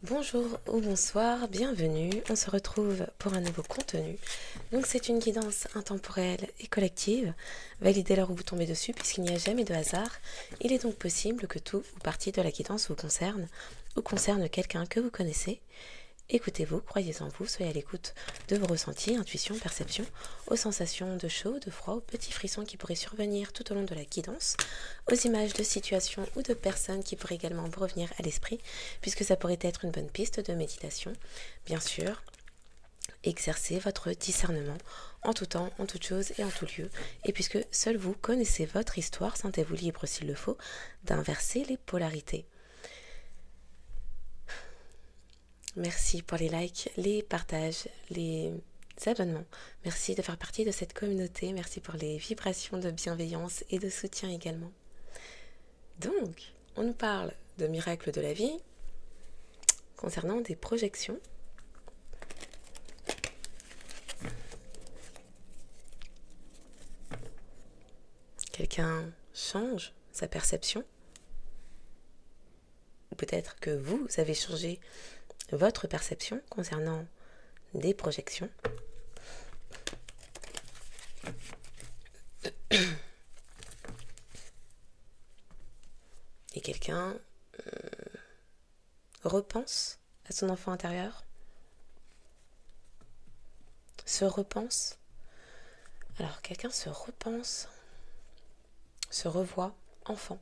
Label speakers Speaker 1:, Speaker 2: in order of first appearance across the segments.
Speaker 1: Bonjour ou bonsoir, bienvenue, on se retrouve pour un nouveau contenu. Donc c'est une guidance intemporelle et collective, validez l'heure où vous tombez dessus puisqu'il n'y a jamais de hasard. Il est donc possible que tout ou partie de la guidance vous concerne ou concerne quelqu'un que vous connaissez. Écoutez-vous, croyez en vous, soyez à l'écoute de vos ressentis, intuitions, perceptions, aux sensations de chaud, de froid, aux petits frissons qui pourraient survenir tout au long de la guidance, aux images de situations ou de personnes qui pourraient également vous revenir à l'esprit, puisque ça pourrait être une bonne piste de méditation. Bien sûr, exercez votre discernement en tout temps, en toute chose et en tout lieu, et puisque seul vous connaissez votre histoire, sentez-vous libre s'il le faut d'inverser les polarités. Merci pour les likes, les partages, les abonnements. Merci de faire partie de cette communauté. Merci pour les vibrations de bienveillance et de soutien également. Donc, on nous parle de miracles de la vie concernant des projections. Quelqu'un change sa perception. Ou peut-être que vous avez changé votre perception concernant des projections. Et quelqu'un repense à son enfant intérieur, se repense. Alors quelqu'un se repense, se revoit enfant.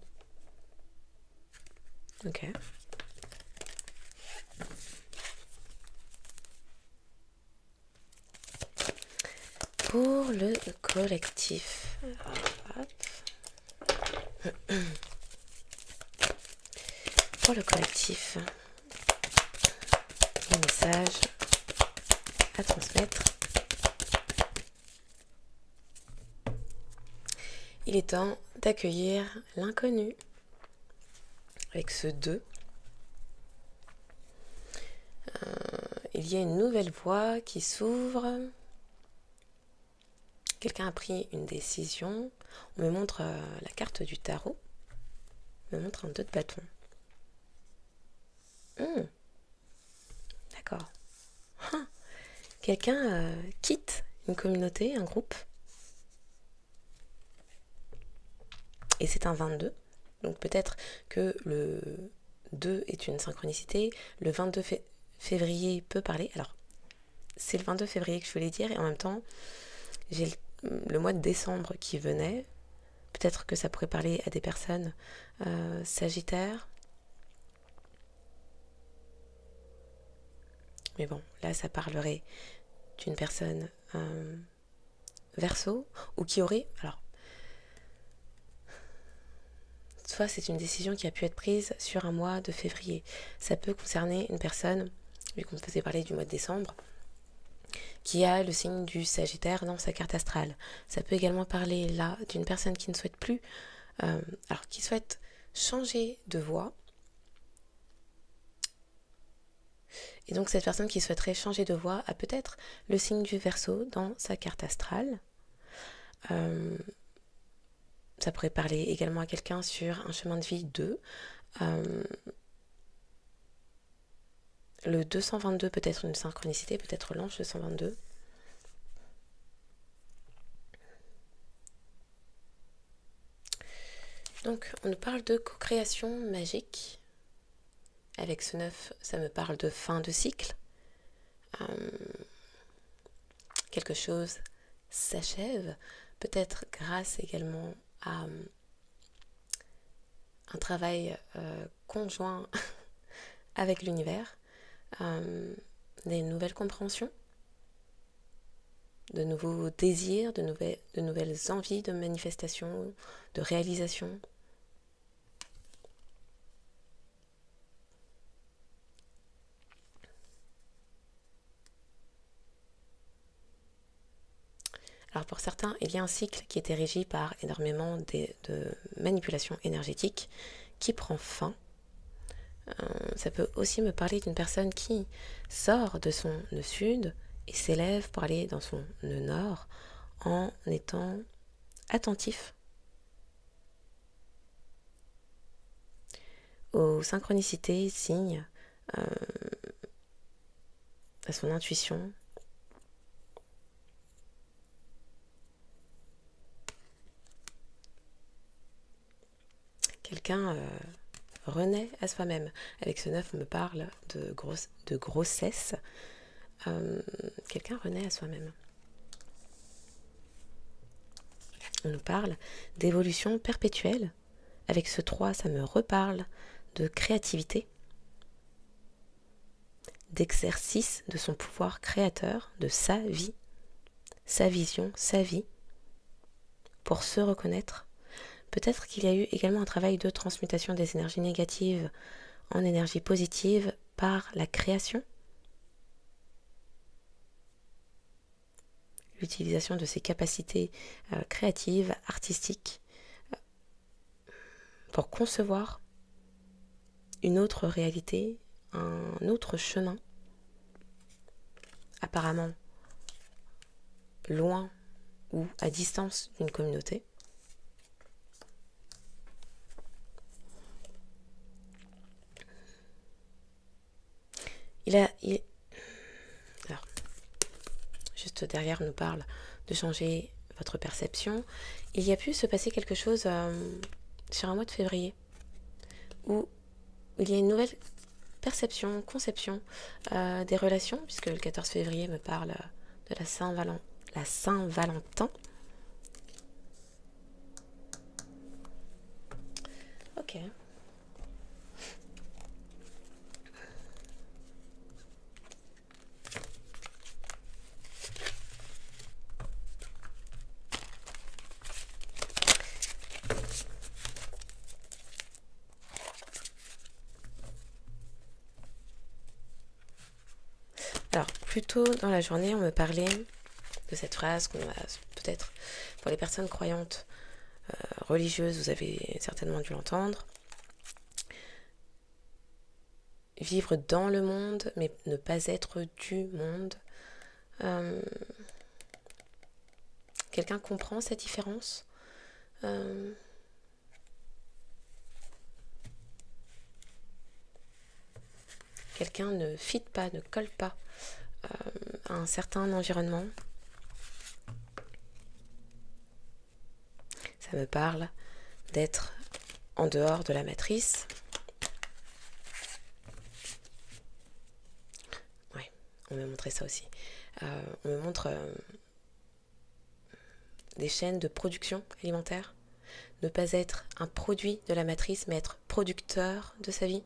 Speaker 1: Ok. Pour le collectif. Hop. Pour le collectif, les messages à transmettre. Il est temps d'accueillir l'inconnu avec ce 2. Il y a une nouvelle voie qui s'ouvre. Quelqu'un a pris une décision. On me montre la carte du tarot. On me montre un 2 de bâton. D'accord. Quelqu'un quitte une communauté, un groupe. Et c'est un 22. Donc peut-être que le 2 est une synchronicité. Le 22 février peut parler. Alors, c'est le 22 février que je voulais dire. Et en même temps, j'ai le mois de décembre qui venait. Peut-être que ça pourrait parler à des personnes sagittaires. Mais bon, là, ça parlerait d'une personne Verseau ou qui aurait... Alors, soit c'est une décision qui a pu être prise sur un mois de février. Ça peut concerner une personne, vu qu'on faisait parler du mois de décembre, qui a le signe du Sagittaire dans sa carte astrale. Ça peut également parler là d'une personne qui ne souhaite plus, alors qui souhaite changer de voie. Et donc cette personne qui souhaiterait changer de voie a peut-être le signe du Verseau dans sa carte astrale. Ça pourrait parler également à quelqu'un sur un chemin de vie 2. Le 222 peut être une synchronicité, peut-être l'ange 222. Donc on nous parle de co-création magique. Avec ce 9, ça me parle de fin de cycle. Quelque chose s'achève, peut-être grâce également à un travail conjoint avec l'univers, des nouvelles compréhensions, de nouveaux désirs, de nouvelles envies de manifestation, de réalisation. Alors pour certains, il y a un cycle qui était régi par énormément de manipulation énergétique qui prend fin. Ça peut aussi me parler d'une personne qui sort de son nœud sud et s'élève pour aller dans son nœud nord en étant attentif aux synchronicités, signes à son intuition. Quelqu'un renaît à soi-même. Avec ce 9, on me parle de grossesse. Quelqu'un renaît à soi-même. On nous parle d'évolution perpétuelle. Avec ce 3, ça me reparle de créativité, d'exercice de son pouvoir créateur, de sa vie, sa vision, sa vie, pour se reconnaître. Peut-être qu'il y a eu également un travail de transmutation des énergies négatives en énergie positive par la création. L'utilisation de ses capacités créatives, artistiques, pour concevoir une autre réalité, un autre chemin, apparemment loin ou à distance d'une communauté. Alors, juste derrière, on nous parle de changer votre perception. Il y a pu se passer quelque chose sur un mois de février où il y a une nouvelle perception, conception des relations, puisque le 14 février me parle de la Saint-Valentin. Ok. Alors, plus tôt dans la journée, on me parlait de cette phrase qu'on a peut-être, pour les personnes croyantes, religieuses, vous avez certainement dû l'entendre. Vivre dans le monde, mais ne pas être du monde. Quelqu'un comprend cette différence ? Quelqu'un ne fit pas, ne colle pas à un certain environnement. Ça me parle d'être en dehors de la matrice. Ouais, on me montrait ça aussi. On me montre des chaînes de production alimentaire. Ne pas être un produit de la matrice, mais être producteur de sa vie.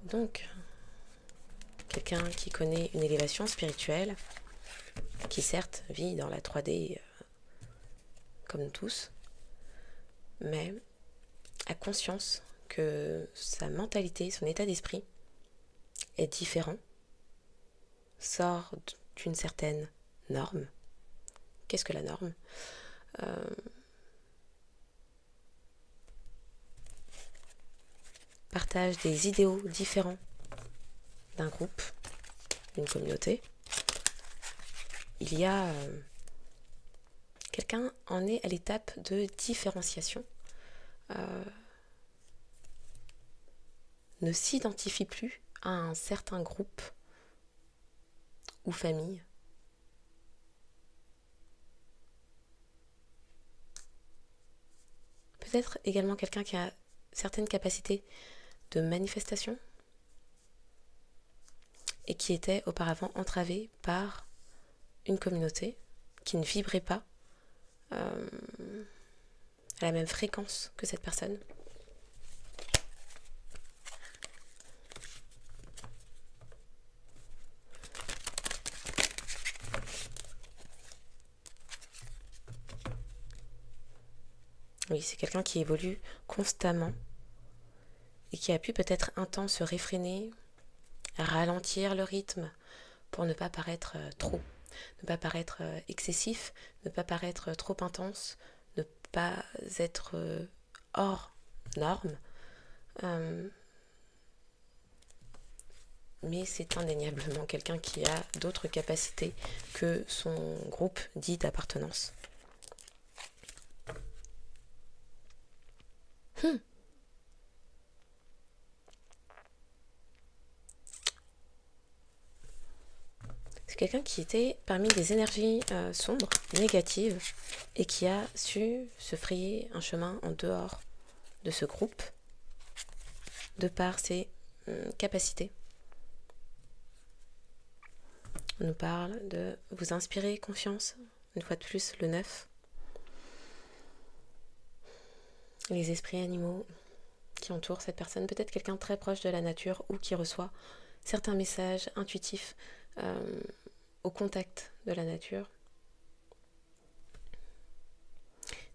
Speaker 1: Donc, quelqu'un qui connaît une élévation spirituelle, qui certes vit dans la 3D comme nous tous, mais a conscience que sa mentalité, son état d'esprit est différent, sort d'une certaine norme. Qu'est-ce que la norme ? Partage des idéaux différents d'un groupe, d'une communauté. Il y a quelqu'un en est à l'étape de différenciation, ne s'identifie plus à un certain groupe ou famille. Peut-être également quelqu'un qui a certaines capacités de manifestation et qui était auparavant entravé par une communauté qui ne vibrait pas à la même fréquence que cette personne. Oui, c'est quelqu'un qui évolue constamment et qui a pu peut-être un temps se réfréner, ralentir le rythme pour ne pas paraître trop, ne pas paraître excessif, ne pas paraître trop intense, ne pas être hors norme. Mais c'est indéniablement quelqu'un qui a d'autres capacités que son groupe dit d'appartenance. Hmm. C'est quelqu'un qui était parmi des énergies sombres, négatives, et qui a su se frayer un chemin en dehors de ce groupe, de par ses capacités. On nous parle de vous inspirer confiance, une fois de plus le 9. Les esprits animaux qui entourent cette personne, peut-être quelqu'un très proche de la nature ou qui reçoit certains messages intuitifs au contact de la nature.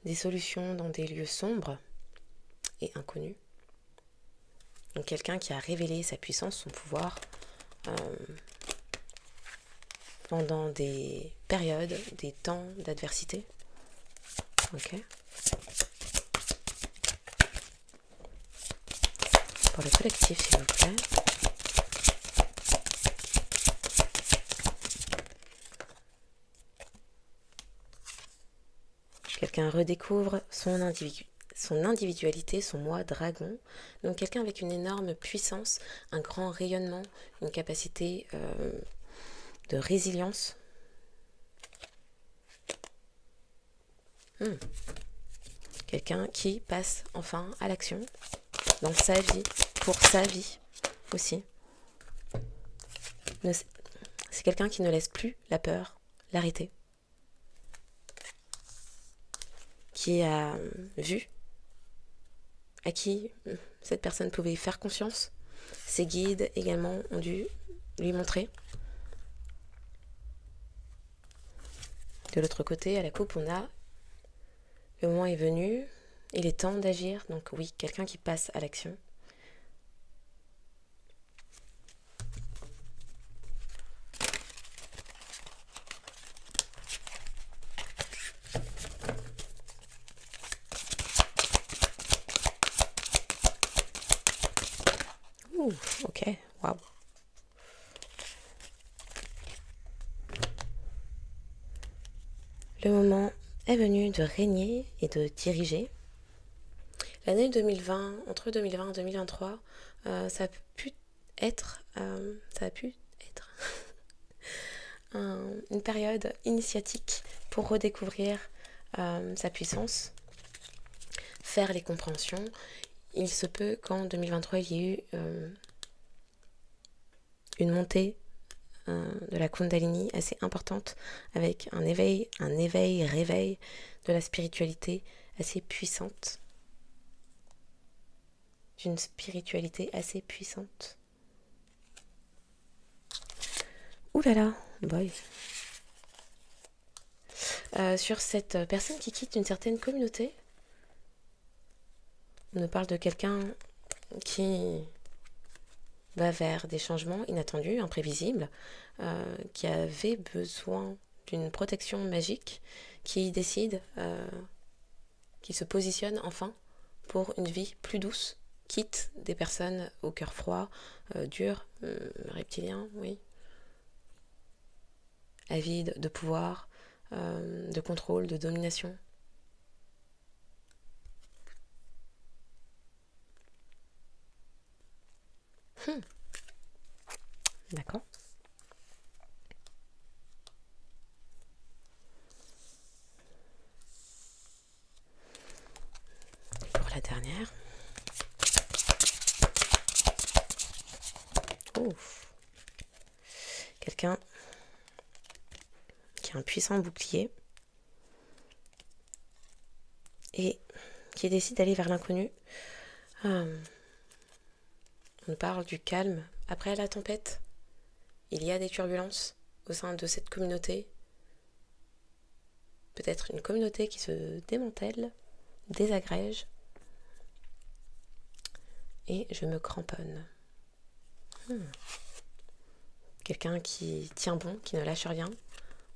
Speaker 1: Des solutions dans des lieux sombres et inconnus. Donc quelqu'un qui a révélé sa puissance, son pouvoir pendant des périodes, des temps d'adversité. Ok. Pour le collectif, s'il vous plaît. Quelqu'un redécouvre son individualité, son moi dragon. Donc quelqu'un avec une énorme puissance, un grand rayonnement, une capacité de résilience. Quelqu'un qui passe enfin à l'action dans sa vie, pour sa vie aussi. C'est quelqu'un qui ne laisse plus la peur l'arrêter. Qui a vu, à qui cette personne pouvait faire confiance. Ses guides également ont dû lui montrer. De l'autre côté, à la coupe, on a le moment est venu, il est temps d'agir. Donc oui, quelqu'un qui passe à l'action. Ok, waouh. Le moment est venu de régner et de diriger. L'année 2020, entre 2020 et 2023, ça a pu être une période initiatique pour redécouvrir sa puissance, faire les compréhensions. Il se peut qu'en 2023, il y ait eu une montée de la Kundalini assez importante avec un réveil de la spiritualité assez puissante. D'une spiritualité assez puissante. Ouh là là, boy. Sur cette personne qui quitte une certaine communauté, on nous parle de quelqu'un qui va vers des changements inattendus, imprévisibles, qui avait besoin d'une protection magique, qui décide, qui se positionne enfin pour une vie plus douce, quitte des personnes au cœur froid, dur, reptilien, oui, avide de pouvoir, de contrôle, de domination. D'accord. Pour la dernière. Ouf. Quelqu'un qui a un puissant bouclier et qui décide d'aller vers l'inconnu. On parle du calme après la tempête. Il y a des turbulences au sein de cette communauté. Peut-être une communauté qui se démantèle, désagrège. Et je me cramponne. Quelqu'un qui tient bon, qui ne lâche rien.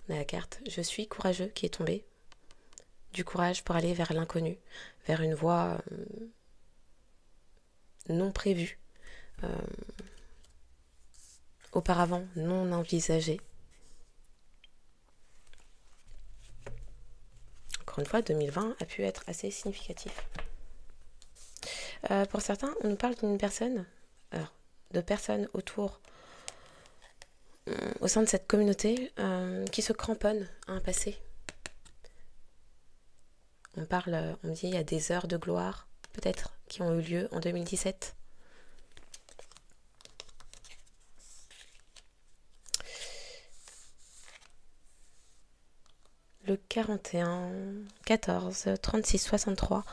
Speaker 1: On a la carte « Je suis courageux » qui est tombée. Du courage pour aller vers l'inconnu, vers une voie non prévue, auparavant non envisagée. Encore une fois, 2020 a pu être assez significatif. Pour certains, on nous parle d'une personne, alors, de personnes autour, au sein de cette communauté, qui se cramponnent à un passé. On dit il y a des heures de gloire, peut-être, qui ont eu lieu en 2017. Le 41, 14, 36, 63,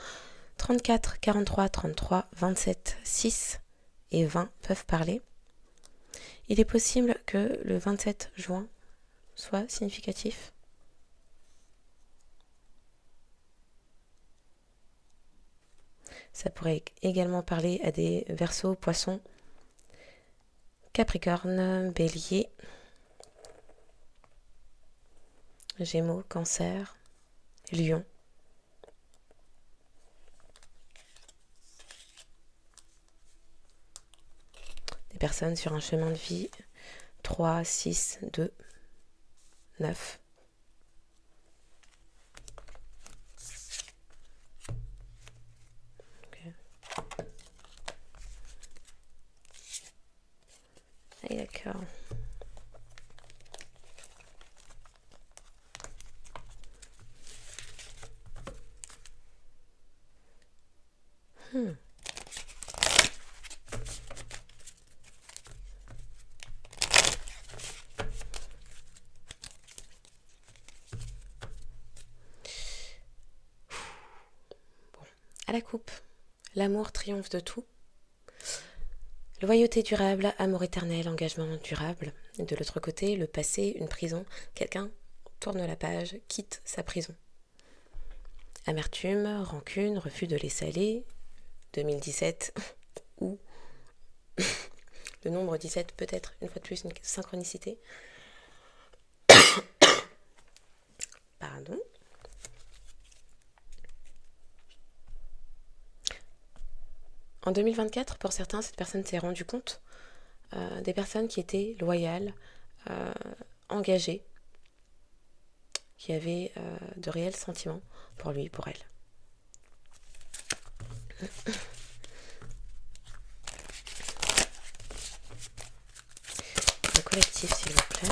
Speaker 1: 34, 43, 33, 27, 6 et 20 peuvent parler. Il est possible que le 27 juin soit significatif. Ça pourrait également parler à des Verseaux, Poissons, Capricorne, Bélier, Gémeaux, Cancer, Lion. Des personnes sur un chemin de vie 3, 6, 2, 9. Okay. Et d'accord. À la coupe, l'amour triomphe de tout. Loyauté durable, amour éternel, engagement durable. De l'autre côté, le passé, une prison. Quelqu'un tourne la page, quitte sa prison. Amertume, rancune, refus de laisser aller. 2017 ou le nombre 17 peut être une fois de plus une synchronicité. Pardon. En 2024, pour certains, cette personne s'est rendue compte des personnes qui étaient loyales, engagées, qui avaient de réels sentiments pour lui, pour elle. Le collectif, s'il vous plaît.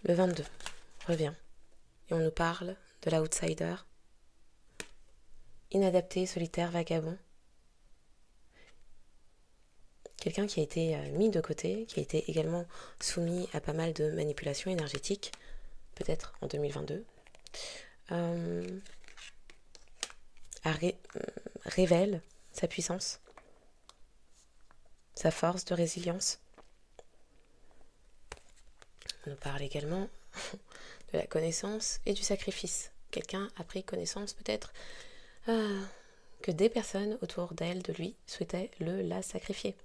Speaker 1: Le 22 revient et on nous parle de l'outsider, inadapté, solitaire, vagabond. Quelqu'un qui a été mis de côté, qui a été également soumis à pas mal de manipulations énergétiques, peut-être en 2022, révèle sa puissance, sa force de résilience. On nous parle également de la connaissance et du sacrifice. Quelqu'un a pris connaissance peut-être que des personnes autour d'elle, de lui, souhaitaient la sacrifier.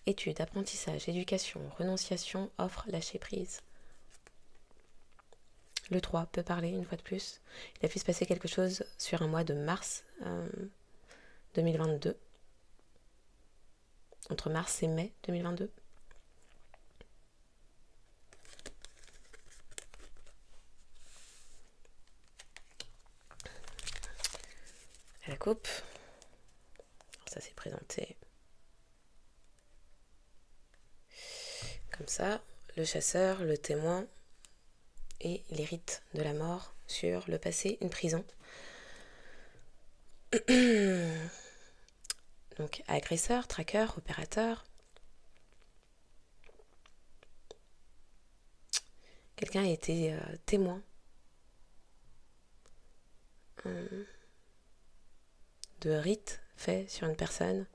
Speaker 1: Études, apprentissage, éducation, renonciation, offre, lâcher prise. Le 3 peut parler une fois de plus. Il a pu se passer quelque chose sur un mois de mars 2022. Entre mars et mai 2022. À la coupe. Alors ça s'est présenté comme ça. Le chasseur, le témoin et les rites de la mort sur le passé, une prison. Donc agresseur, traqueur, opérateur. Quelqu'un a été témoin de rites faits sur une personne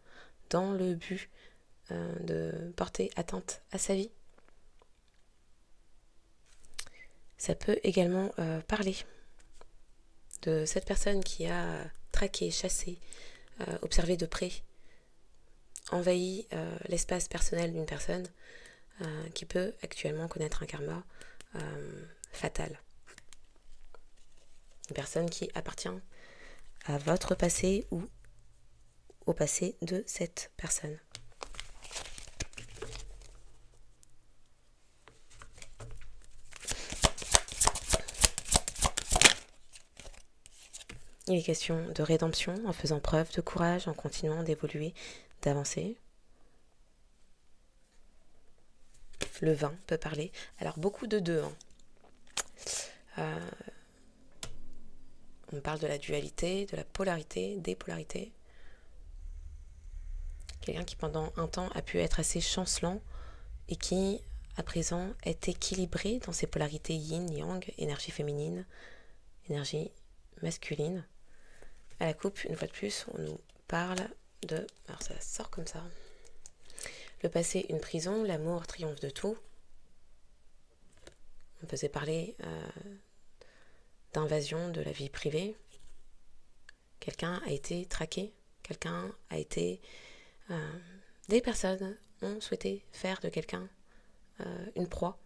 Speaker 1: dans le but de porter atteinte à sa vie. Ça peut également parler de cette personne qui a traqué, chassé, observé de près, envahi l'espace personnel d'une personne qui peut actuellement connaître un karma fatal. Une personne qui appartient à votre passé ou au passé de cette personne. Il est question de rédemption en faisant preuve de courage, en continuant d'évoluer, d'avancer. Le 20 peut parler. Alors beaucoup de 2. On parle de la dualité, de la polarité, des polarités. Quelqu'un qui pendant un temps a pu être assez chancelant et qui à présent est équilibré dans ses polarités yin-yang, énergie féminine, énergie masculine. À la coupe, une fois de plus, on nous parle de... Alors ça sort comme ça. Le passé, une prison, l'amour triomphe de tout. On faisait parler d'invasion de la vie privée. Quelqu'un a été traqué. Quelqu'un a été... des personnes ont souhaité faire de quelqu'un une proie,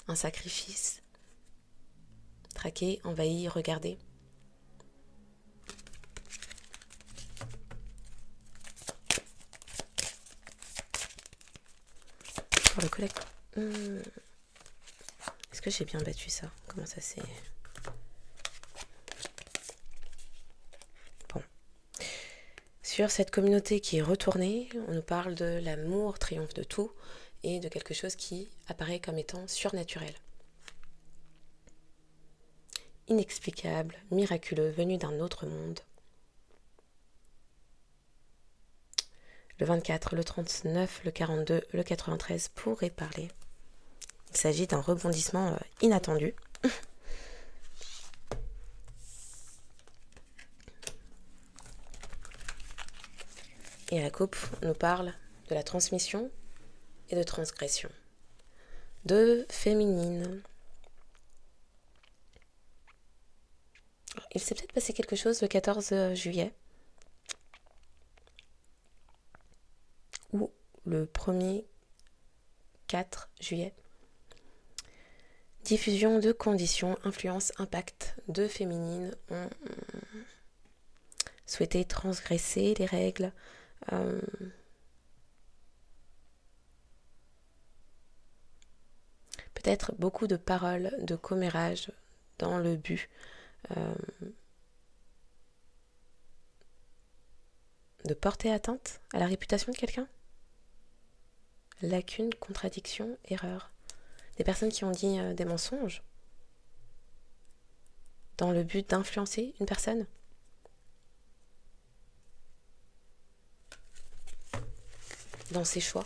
Speaker 1: un sacrifice. Traqué, envahi, regardé. Pour le collecte. Est-ce que j'ai bien battu ça? Comment ça c'est... Bon. Sur cette communauté qui est retournée, on nous parle de l'amour triomphe de tout et de quelque chose qui apparaît comme étant surnaturel. Inexplicable, miraculeux, venu d'un autre monde. Le 24, le 39, le 42, le 93 pourraient parler. Il s'agit d'un rebondissement inattendu. Et la coupe nous parle de la transmission et de transgression. De féminine. Il s'est peut-être passé quelque chose le 14 juillet. Ou le 1er 4 juillet. Diffusion de conditions, influence, impact de féminines ont souhaité transgresser les règles. Peut-être beaucoup de paroles, de commérages dans le but de porter atteinte à la réputation de quelqu'un. Lacune, contradiction, erreur. Des personnes qui ont dit des mensonges dans le but d'influencer une personne. Dans ses choix.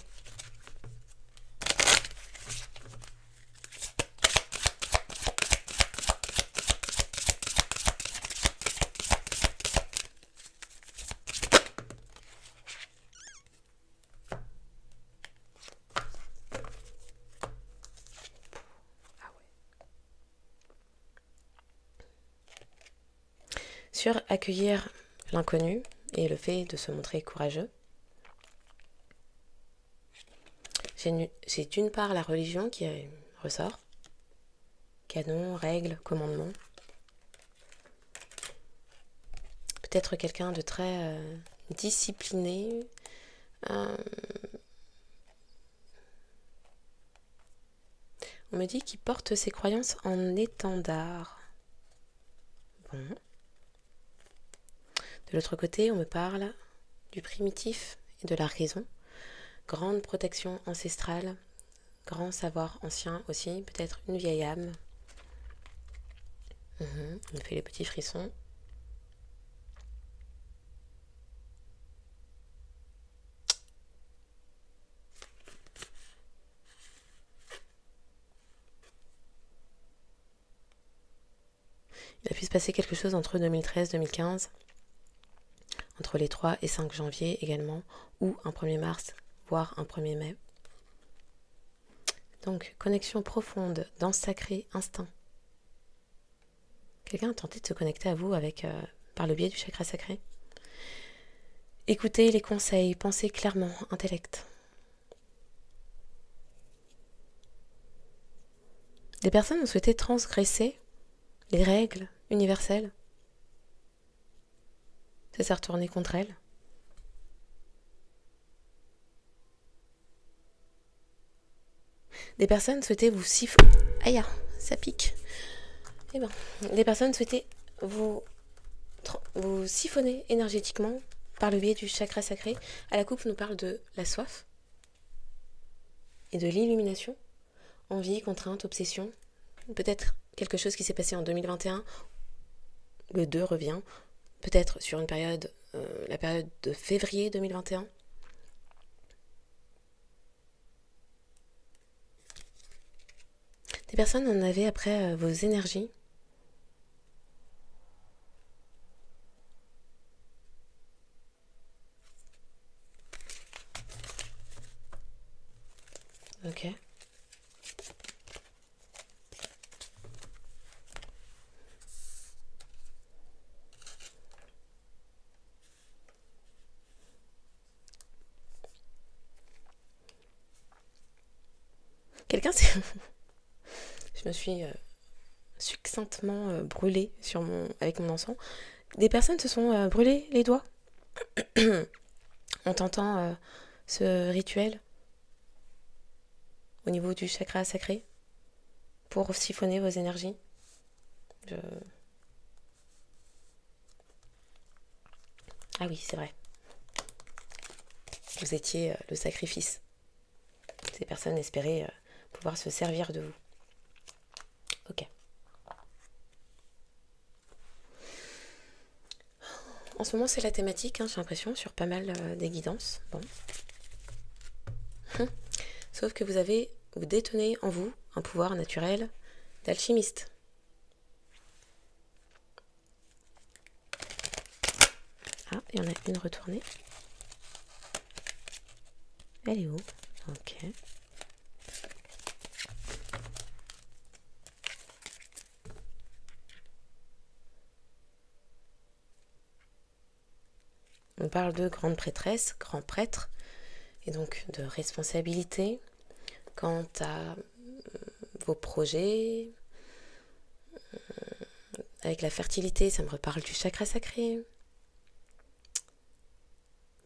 Speaker 1: Sur accueillir l'inconnu et le fait de se montrer courageux. J'ai d'une part la religion qui ressort. Canon, règles, commandements. Peut-être quelqu'un de très discipliné. On me dit qu'il porte ses croyances en étendard. Bon. De l'autre côté, on me parle du primitif et de la raison. Grande protection ancestrale, grand savoir ancien aussi, peut-être une vieille âme. On me fait les petits frissons. Il a pu se passer quelque chose entre 2013 et 2015. Entre les 3 et 5 janvier également, ou un 1er mars, voire un 1er mai. Donc, connexion profonde, danse sacrée, instinct. Quelqu'un a tenté de se connecter à vous avec, par le biais du chakra sacré. Écoutez les conseils, pensez clairement, intellect. Des personnes ont souhaité transgresser les règles universelles. Ça s'est retourné contre elle. Des personnes souhaitaient vous siphonner. Aïe, ça pique. Eh ben, des personnes souhaitaient vous siphonner énergétiquement par le biais du chakra sacré. À la coupe nous parle de la soif et de l'illumination. Envie, contrainte, obsession. Peut-être quelque chose qui s'est passé en 2021. Le 2 revient. Peut-être sur une période, la période de février 2021. Des personnes en avaient après vos énergies. Ok. Quelqu'un s'est... Je me suis succinctement brûlée avec mon encens. Des personnes se sont brûlées les doigts en tentant ce rituel au niveau du chakra sacré pour siphonner vos énergies. Ah oui, c'est vrai. Vous étiez le sacrifice. Ces personnes espéraient pouvoir se servir de vous. Ok. En ce moment, c'est la thématique, j'ai l'impression, sur pas mal des guidances. Bon. Sauf que vous détenez en vous un pouvoir naturel d'alchimiste. Ah, il y en a une retournée. Elle est où? Ok. On parle de grande prêtresse, grand prêtre, et donc de responsabilité quant à vos projets. Avec la fertilité, ça me reparle du chakra sacré.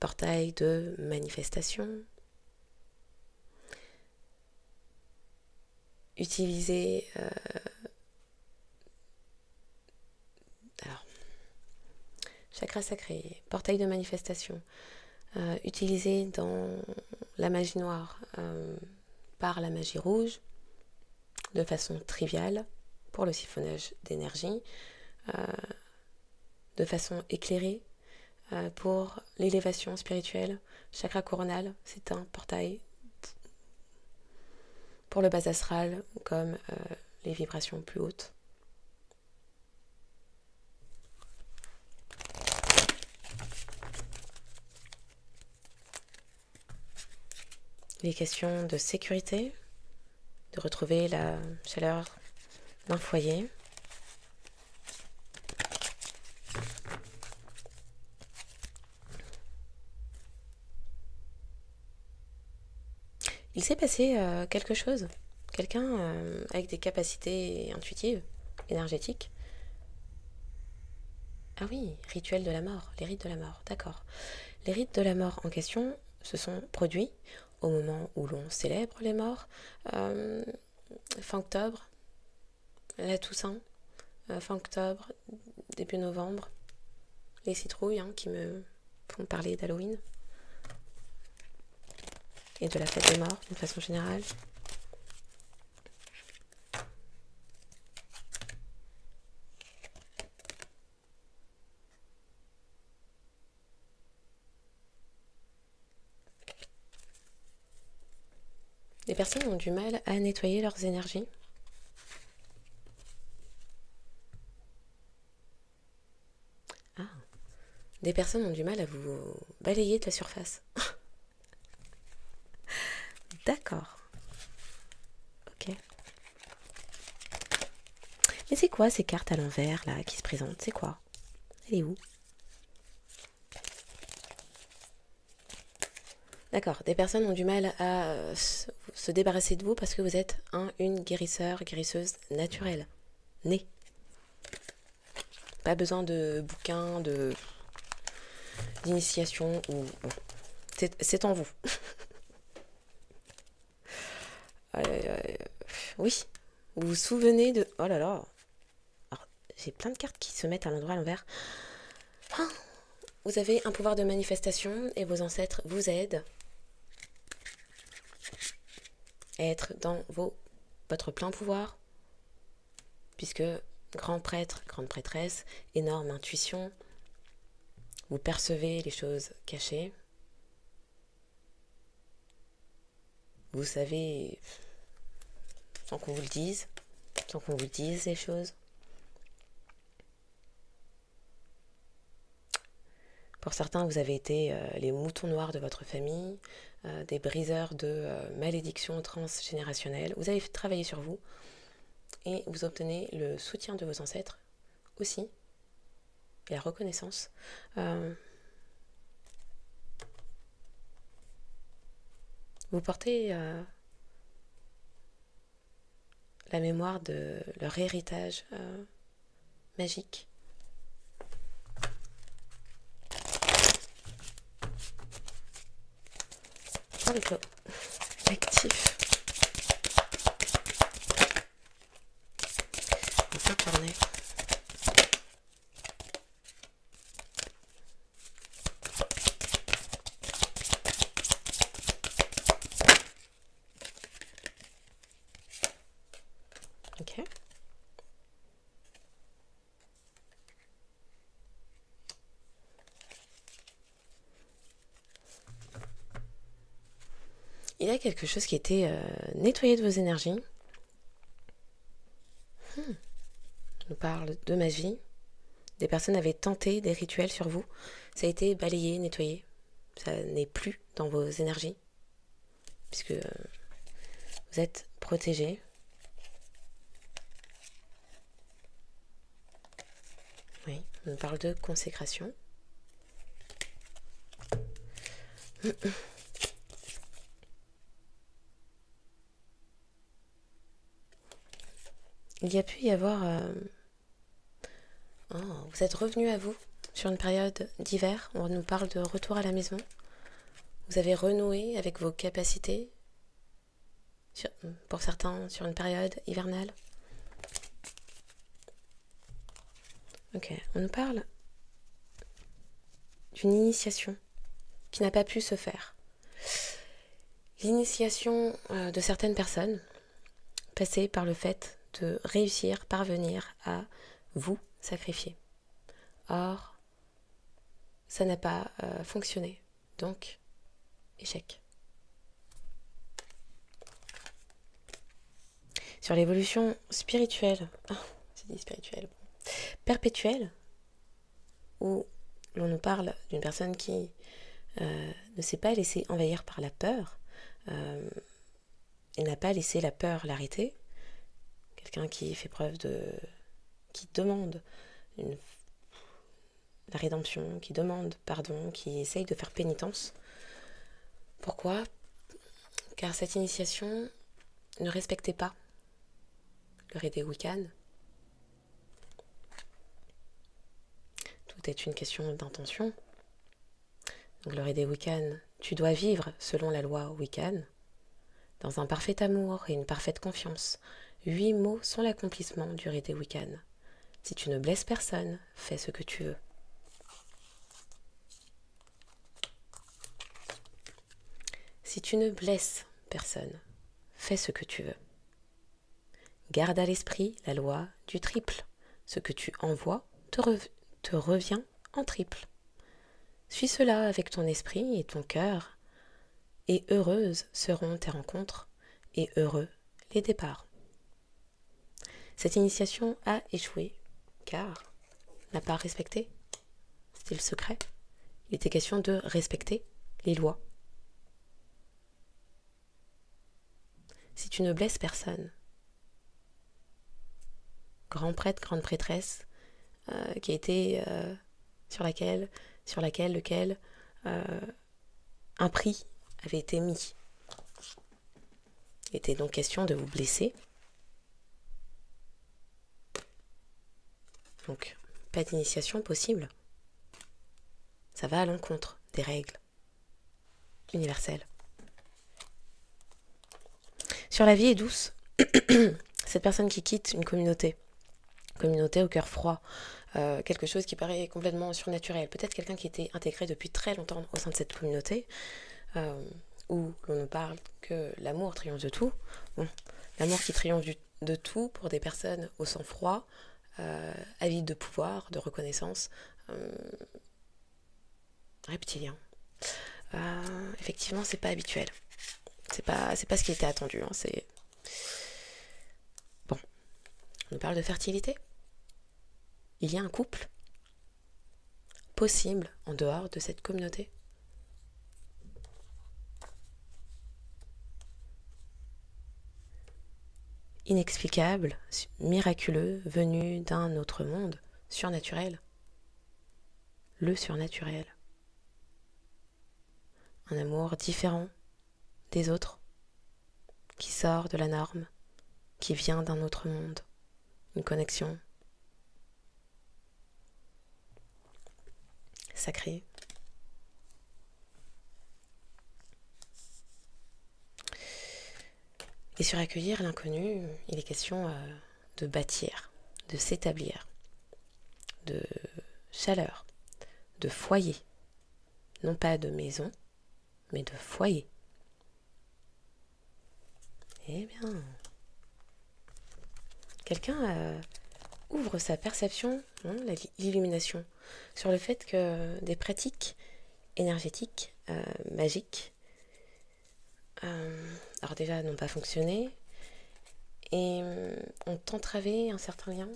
Speaker 1: Portail de manifestation. Utiliser... chakra sacré, portail de manifestation. Utilisé dans la magie noire par la magie rouge, de façon triviale, pour le siphonnage d'énergie, de façon éclairée, pour l'élévation spirituelle. Chakra coronal, c'est un portail pour le bas astral, comme les vibrations plus hautes. Les questions de sécurité, de retrouver la chaleur d'un foyer. Il s'est passé quelque chose. Quelqu'un avec des capacités intuitives, énergétiques. Ah oui, rituel de la mort, les rites de la mort, d'accord. Les rites de la mort en question se sont produits au moment où l'on célèbre les morts, fin octobre, la Toussaint, fin octobre, début novembre, les citrouilles qui me font parler d'Halloween et de la fête des morts d'une façon générale. Les personnes ont du mal à nettoyer leurs énergies. Ah. Des personnes ont du mal à vous balayer de la surface. D'accord. Ok. Mais c'est quoi ces cartes à l'envers là qui se présentent? C'est quoi? Elle est où? D'accord, des personnes ont du mal à se débarrasser de vous parce que vous êtes une guérisseuse naturelle, née. Pas besoin de bouquins, de d'initiation ou... Bon, c'est en vous. Oui, vous vous souvenez de... Oh là là. J'ai plein de cartes qui se mettent à l'endroit à l'envers. Ah, vous avez un pouvoir de manifestation et vos ancêtres vous aident à être dans votre plein pouvoir. Puisque grand prêtre, grande prêtresse, énorme intuition, vous percevez les choses cachées. Vous savez, sans qu'on vous le dise, les choses. Pour certains, vous avez été les moutons noirs de votre famille, des briseurs de malédictions transgénérationnelles. Vous avez travaillé sur vous et vous obtenez le soutien de vos ancêtres aussi, et la reconnaissance. Vous portez la mémoire de leur héritage magique. Avec l'actif. On peut tourner. Ok. Il y a quelque chose qui était nettoyé de vos énergies. Je nous parle de magie. Des personnes avaient tenté des rituels sur vous. Ça a été balayé, nettoyé. Ça n'est plus dans vos énergies. Puisque vous êtes protégé. Oui, on nous parle de consécration. Il y a pu y avoir... vous êtes revenu à vous sur une période d'hiver. On nous parle de retour à la maison. Vous avez renoué avec vos capacités. Pour certains, sur une période hivernale. Ok, on nous parle d'une initiation qui n'a pas pu se faire. L'initiation de certaines personnes passait par le fait de réussir, parvenir à vous sacrifier. Or, ça n'a pas fonctionné. Donc, échec. Sur l'évolution spirituelle, c'est dit spirituelle, perpétuelle, où l'on nous parle d'une personne qui ne s'est pas laissée envahir par la peur, et n'a pas laissé la peur l'arrêter. Quelqu'un qui fait preuve de... qui demande la rédemption, qui demande pardon, qui essaye de faire pénitence. Pourquoi ? Car cette initiation ne respectait pas le Rédé Wiccan. Tout est une question d'intention. Donc le Rédé Wiccan, tu dois vivre selon la loi Wiccan, dans un parfait amour et une parfaite confiance. 8 mots sont l'accomplissement du Rédé Wiccan. Si tu ne blesses personne, fais ce que tu veux. Si tu ne blesses personne, fais ce que tu veux. Garde à l'esprit la loi du triple. Ce que tu envoies te revient en triple. Suis cela avec ton esprit et ton cœur, et heureuses seront tes rencontres, et heureux les départs. Cette initiation a échoué, car n'a pas respecté. C'était le secret. Il était question de respecter les lois. Si tu ne blesses personne, grand prêtre, grande prêtresse, qui a été sur laquelle un prix avait été mis. Il était donc question de vous blesser. Donc, pas d'initiation possible. Ça va à l'encontre des règles universelles. Sur la vie est douce, cette personne qui quitte une communauté au cœur froid, quelque chose qui paraît complètement surnaturel, peut-être quelqu'un qui était intégré depuis très longtemps au sein de cette communauté, où l'on ne parle que l'amour triomphe de tout. Bon, l'amour qui triomphe de tout pour des personnes au sang froid, avides de pouvoir, de reconnaissance, reptilien. Effectivement, c'est pas habituel. C'est pas ce qui était attendu. Hein, c'est... Bon, on parle de fertilité. Il y a un couple possible en dehors de cette communauté. Inexplicable, miraculeux, venu d'un autre monde, surnaturel. Le surnaturel. Un amour différent des autres, qui sort de la norme, qui vient d'un autre monde, une connexion sacrée. Et sur accueillir l'inconnu, il est question de bâtir, de s'établir, de chaleur, de foyer. Non pas de maison, mais de foyer. Eh bien, quelqu'un ouvre sa perception, l'illumination, sur le fait que des pratiques énergétiques, magiques, alors déjà n'ont pas fonctionné et ont entravé un certain lien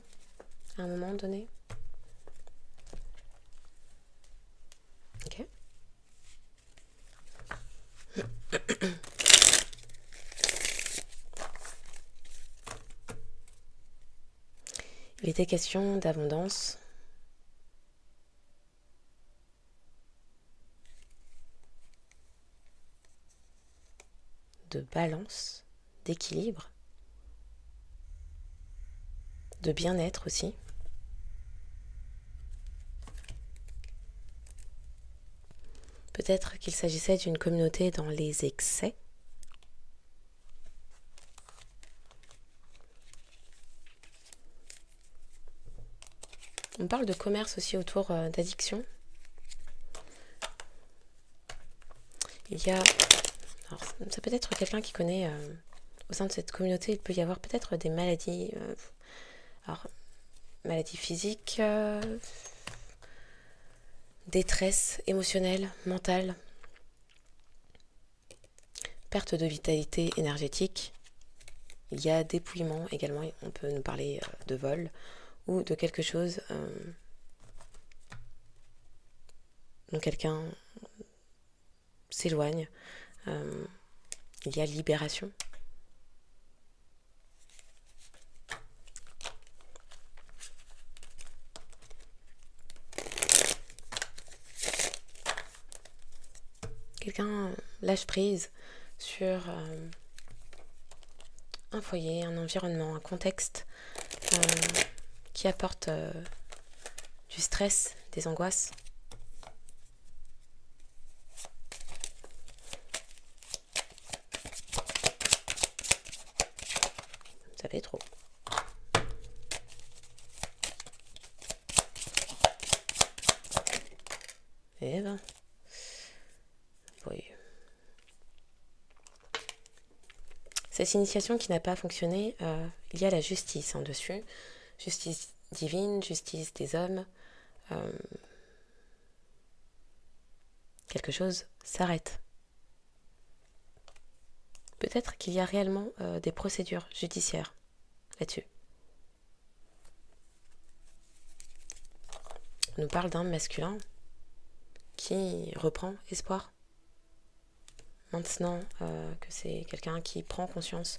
Speaker 1: à un moment donné. Ok. Il était question d'abondance, de balance, d'équilibre, de bien-être aussi. Peut-être qu'il s'agissait d'une communauté dans les excès. On parle de commerce aussi autour d'addiction. Il y a... Alors, ça peut être quelqu'un qui connaît... au sein de cette communauté, il peut y avoir peut-être des maladies... alors, maladies physiques... détresse émotionnelle, mentale, perte de vitalité énergétique. Il y a dépouillement également, on peut nous parler de vol ou de quelque chose dont quelqu'un s'éloigne. Il y a libération. Quelqu'un lâche prise sur un foyer, un environnement, un contexte qui apporte du stress, des angoisses. Ça fait trop. Eh ben... oui. Cette initiation qui n'a pas fonctionné, il y a la justice en dessus. Justice divine, justice des hommes. Quelque chose s'arrête. Peut-être qu'il y a réellement des procédures judiciaires là-dessus. On nous parle d'un masculin qui reprend espoir. Maintenant que c'est quelqu'un qui prend conscience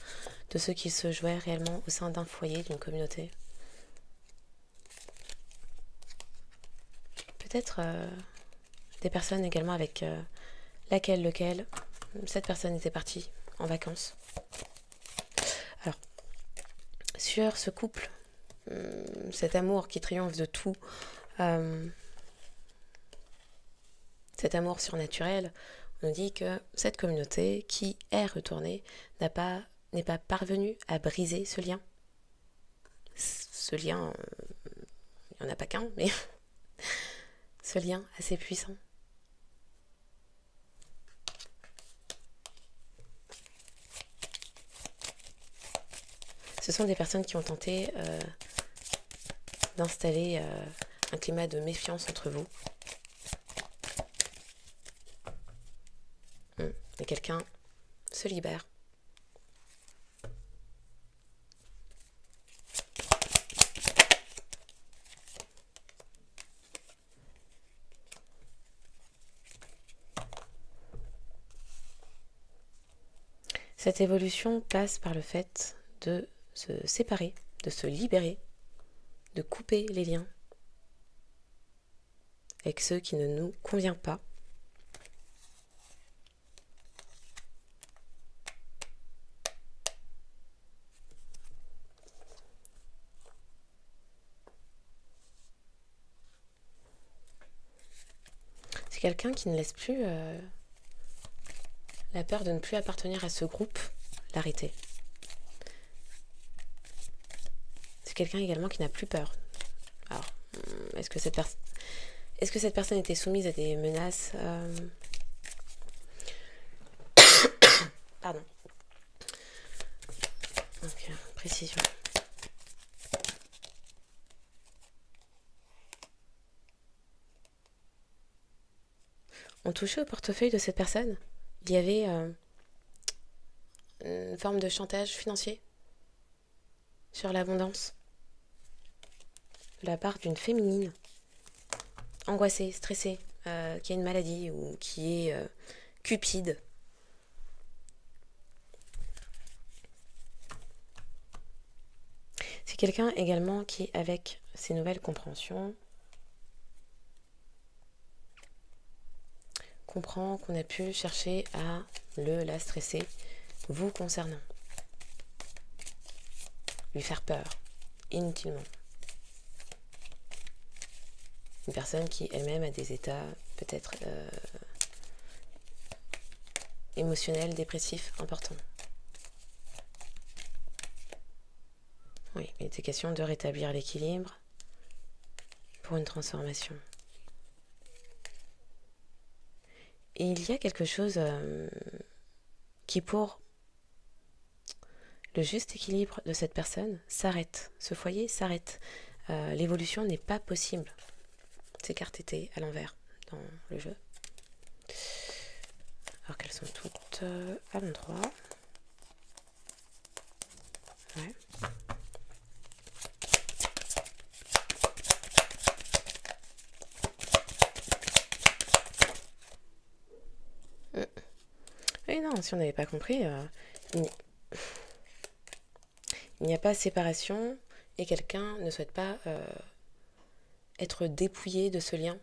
Speaker 1: de ce qui se jouait réellement au sein d'un foyer, d'une communauté. Peut-être des personnes également avec lequel cette personne était partie en vacances. Alors, sur ce couple, cet amour qui triomphe de tout, cet amour surnaturel, on nous dit que cette communauté qui est retournée n'est pas parvenue à briser ce lien. Ce lien, il n'y en a pas qu'un, mais ce lien assez puissant. Ce sont des personnes qui ont tenté d'installer un climat de méfiance entre vous. Et quelqu'un se libère. Cette évolution passe par le fait de se séparer, de se libérer, de couper les liens avec ceux qui ne nous conviennent pas. C'est quelqu'un qui ne laisse plus la peur de ne plus appartenir à ce groupe, l'arrêter. C'est quelqu'un également qui n'a plus peur. Alors, est-ce que cette personne était soumise à des menaces Pardon. Donc, précision. On touchait au portefeuille de cette personne. Il y avait une forme de chantage financier sur l'abondance de la part d'une féminine angoissée, stressée, qui a une maladie ou qui est cupide. C'est quelqu'un également qui, avec ses nouvelles compréhensions, comprend qu'on a pu chercher à la stresser, vous concernant. Lui faire peur, inutilement. Une personne qui elle-même a des états peut-être émotionnels, dépressifs, importants. Oui, il était question de rétablir l'équilibre pour une transformation. Et il y a quelque chose qui, pour le juste équilibre de cette personne, s'arrête. Ce foyer s'arrête. L'évolution n'est pas possible. Ces cartes étaient à l'envers dans le jeu. Alors qu'elles sont toutes à l'endroit. Ouais. Oui, non, si on n'avait pas compris, il n'y a pas séparation et quelqu'un ne souhaite pas être dépouillé de ce lien,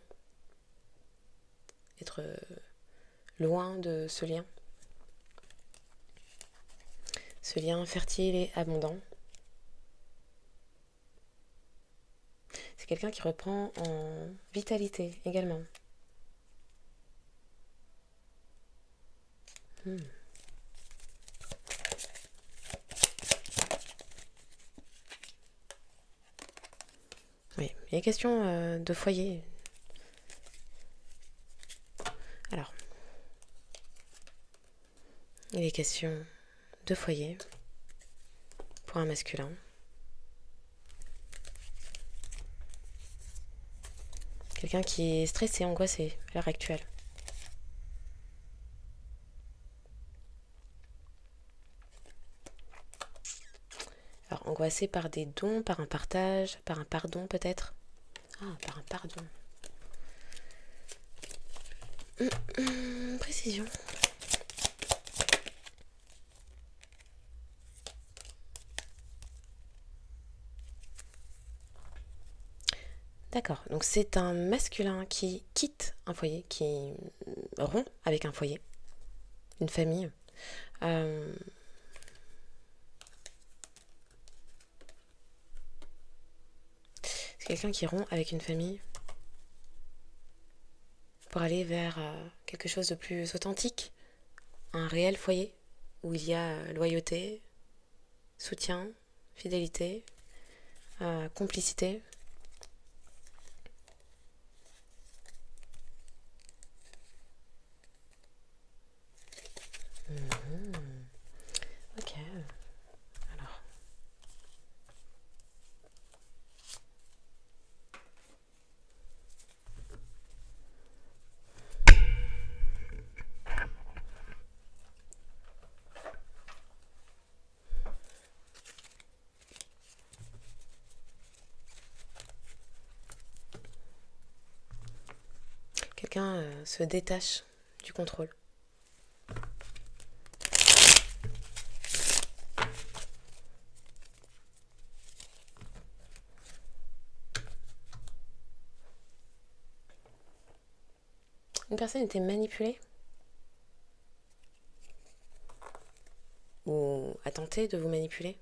Speaker 1: être loin de ce lien fertile et abondant. C'est quelqu'un qui reprend en vitalité également. Oui, il y a question de foyer. Alors, il est question de foyer pour un masculin. Quelqu'un qui est stressé, angoissé à l'heure actuelle. Alors, angoissé par des dons, par un partage, par un pardon peut-être. Ah, par un pardon. Précision. D'accord, donc c'est un masculin qui quitte un foyer, qui rompt avec un foyer, une famille. C'est quelqu'un qui rompt avec une famille pour aller vers quelque chose de plus authentique, un réel foyer où il y a loyauté, soutien, fidélité, complicité. Ok, alors. Quelqu'un se détache du contrôle. Une personne était manipulée ou a tenté de vous manipuler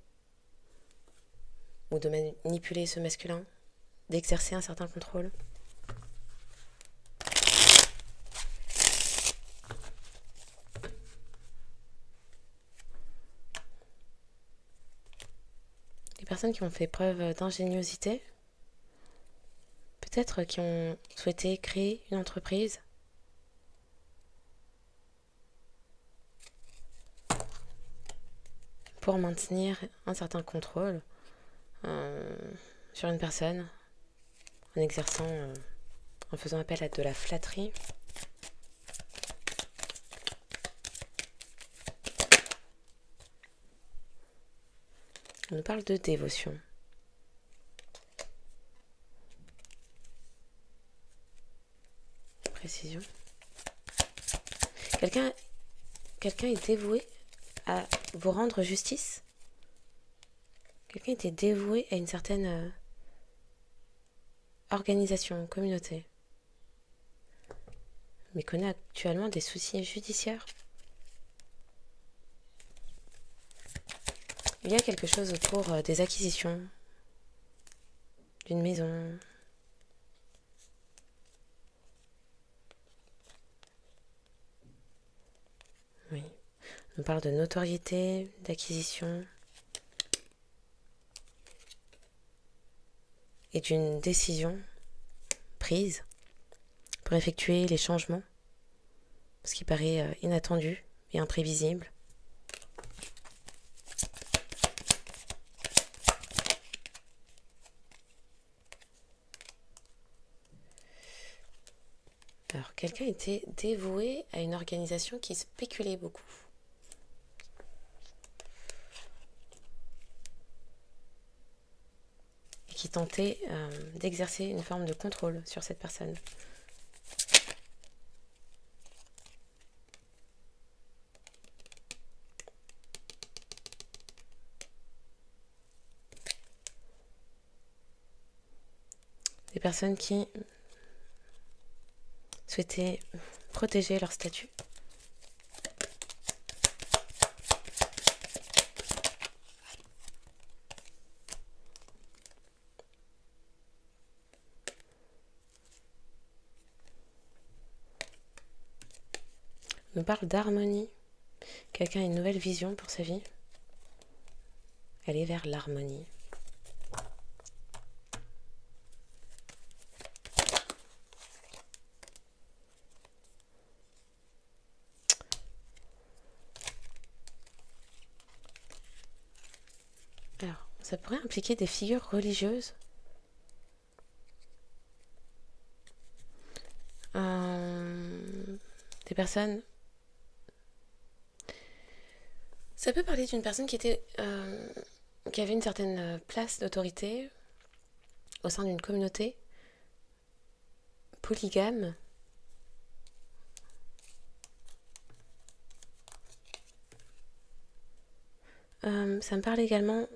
Speaker 1: ou de manipuler ce masculin, d'exercer un certain contrôle. Les personnes qui ont fait preuve d'ingéniosité, peut-être qui ont souhaité créer une entreprise pour maintenir un certain contrôle sur une personne en exerçant, en faisant appel à de la flatterie. On nous parle de dévotion. Précision. Quelqu'un est dévoué à vous rendre justice. Quelqu'un était dévoué à une certaine organisation, communauté, mais connaît actuellement des soucis judiciaires. Il y a quelque chose autour des acquisitions, d'une maison. Oui. On parle de notoriété, d'acquisition et d'une décision prise pour effectuer les changements, ce qui paraît inattendu et imprévisible. Alors, quelqu'un était dévoué à une organisation qui spéculait beaucoup. Et qui tentait d'exercer une forme de contrôle sur cette personne. Des personnes qui souhaitaient protéger leur statut. On nous parle d'harmonie. Quelqu'un a une nouvelle vision pour sa vie. Aller vers l'harmonie. Alors, ça pourrait impliquer des figures religieuses. Des personnes. Ça peut parler d'une personne qui avait une certaine place d'autorité au sein d'une communauté polygame. Ça me parle également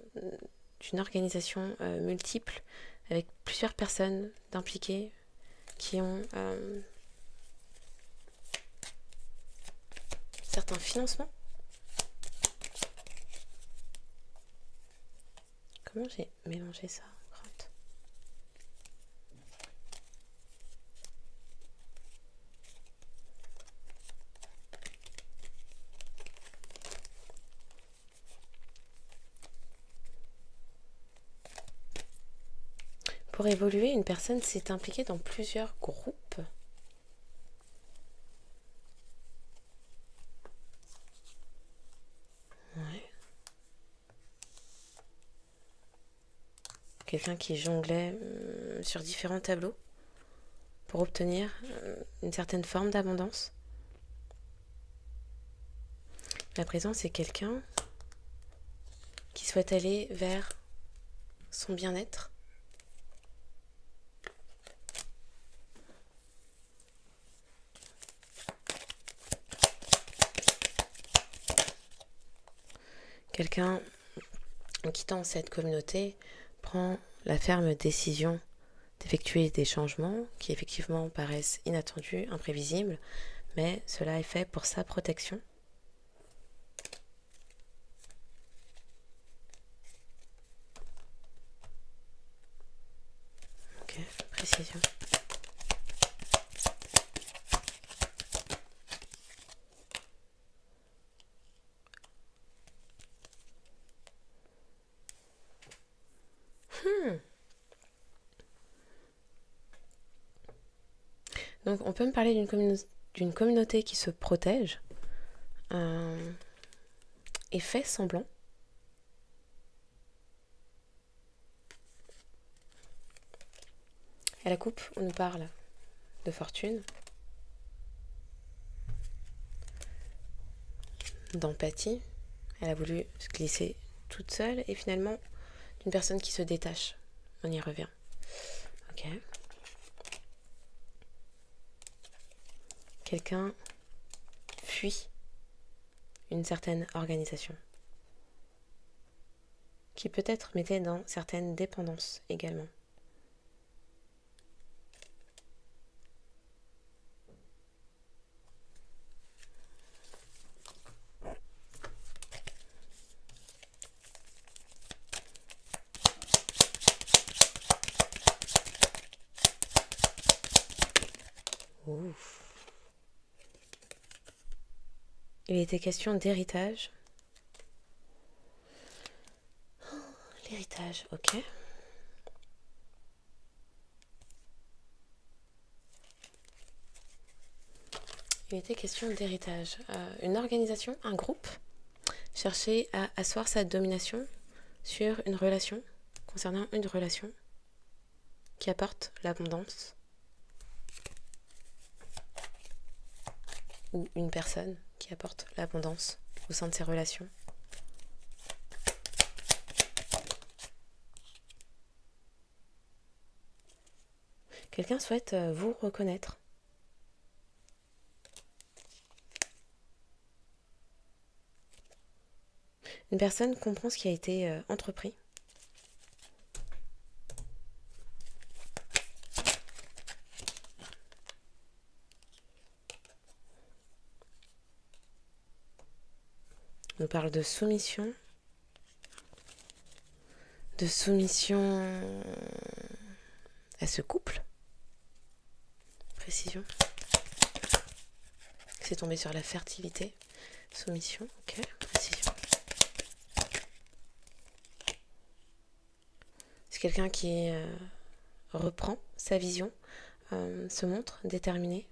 Speaker 1: d'une organisation multiple avec plusieurs personnes impliquées qui ont certains financements. Comment j'ai mélangé ça? Pour évoluer, une personne s'est impliquée dans plusieurs groupes. Ouais. Quelqu'un qui jonglait sur différents tableaux pour obtenir une certaine forme d'abondance. À présent, c'est quelqu'un qui souhaite aller vers son bien-être. Quelqu'un, en quittant cette communauté, prend la ferme décision d'effectuer des changements qui effectivement paraissent inattendus, imprévisibles, mais cela est fait pour sa protection. Ok, précision. Donc on peut me parler d'une communauté qui se protège et fait semblant. À la coupe, on nous parle de fortune, d'empathie. Elle a voulu se glisser toute seule et finalement d'une personne qui se détache. On y revient. Ok. Quelqu'un fuit une certaine organisation qui peut-être mettait dans certaines dépendances également. Ouf. Il était question d'héritage. Oh, l'héritage, ok. Il était question d'héritage. Une organisation, un groupe, cherchait à asseoir sa domination sur une relation, concernant une relation qui apporte l'abondance, ou une personne qui apporte l'abondance au sein de ces relations. Quelqu'un souhaite vous reconnaître. Une personne comprend ce qui a été entrepris. On nous parle de soumission à ce couple. Précision. C'est tombé sur la fertilité. Soumission, ok, précision. C'est quelqu'un qui reprend sa vision, se montre déterminé.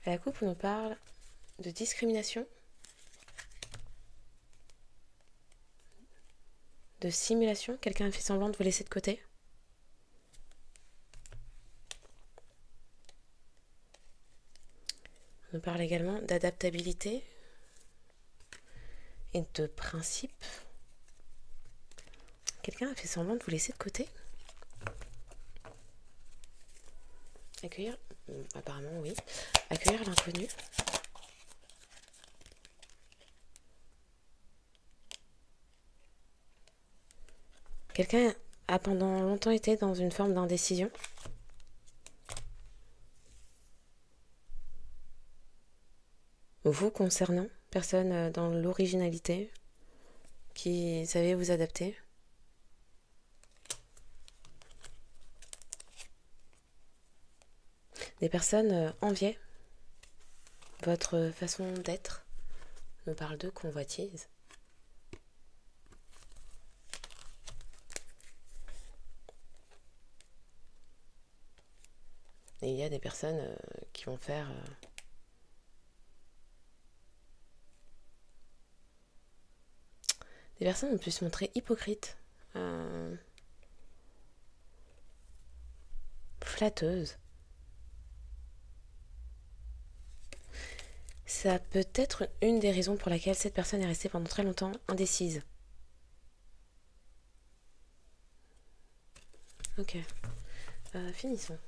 Speaker 1: À la coupe, on nous parle de discrimination, de simulation. Quelqu'un a fait semblant de vous laisser de côté. On nous parle également d'adaptabilité et de principe. Quelqu'un a fait semblant de vous laisser de côté. Accueillir, apparemment oui. Accueillir l'inconnu. Quelqu'un a pendant longtemps été dans une forme d'indécision. Vous concernant, personne dans l'originalité, qui savait vous adapter. Des personnes enviaient votre façon d'être. On parle de convoitise. Et il y a des personnes qui vont faire... des personnes vont plus se montrer hypocrites, flatteuses. Ça peut être une des raisons pour laquelle cette personne est restée pendant très longtemps indécise. Ok, finissons.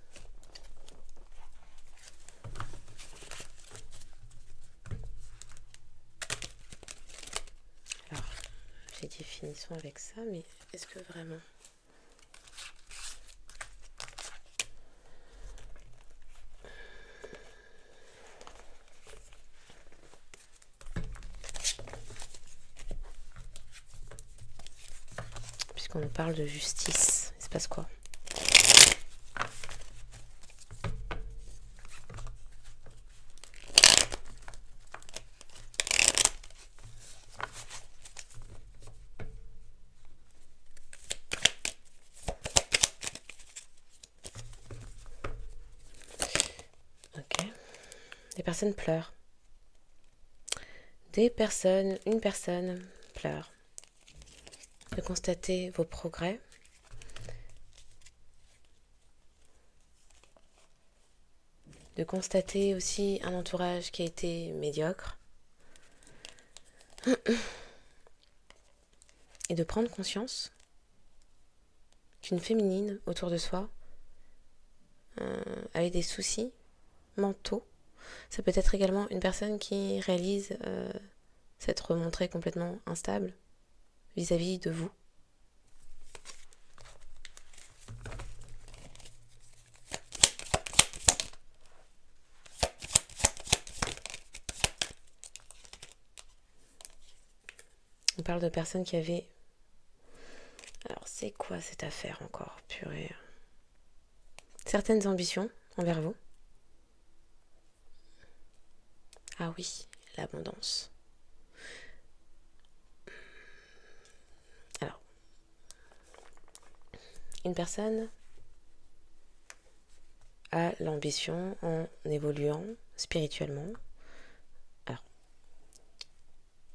Speaker 1: Alors, j'ai dit finissons avec ça, mais est-ce que vraiment... Puisqu'on nous parle de justice, il se passe quoi? Ok. Des personnes pleurent. Une personne pleure. De constater vos progrès. De constater aussi un entourage qui a été médiocre. Et de prendre conscience qu'une féminine autour de soi avait des soucis mentaux. Ça peut être également une personne qui réalise s'être montrée complètement instable vis-à-vis de vous. On parle de personnes qui avaient... Alors, c'est quoi cette affaire encore, purée? Certaines ambitions envers vous. Ah oui, l'abondance. Alors, une personne a l'ambition en évoluant spirituellement. Alors,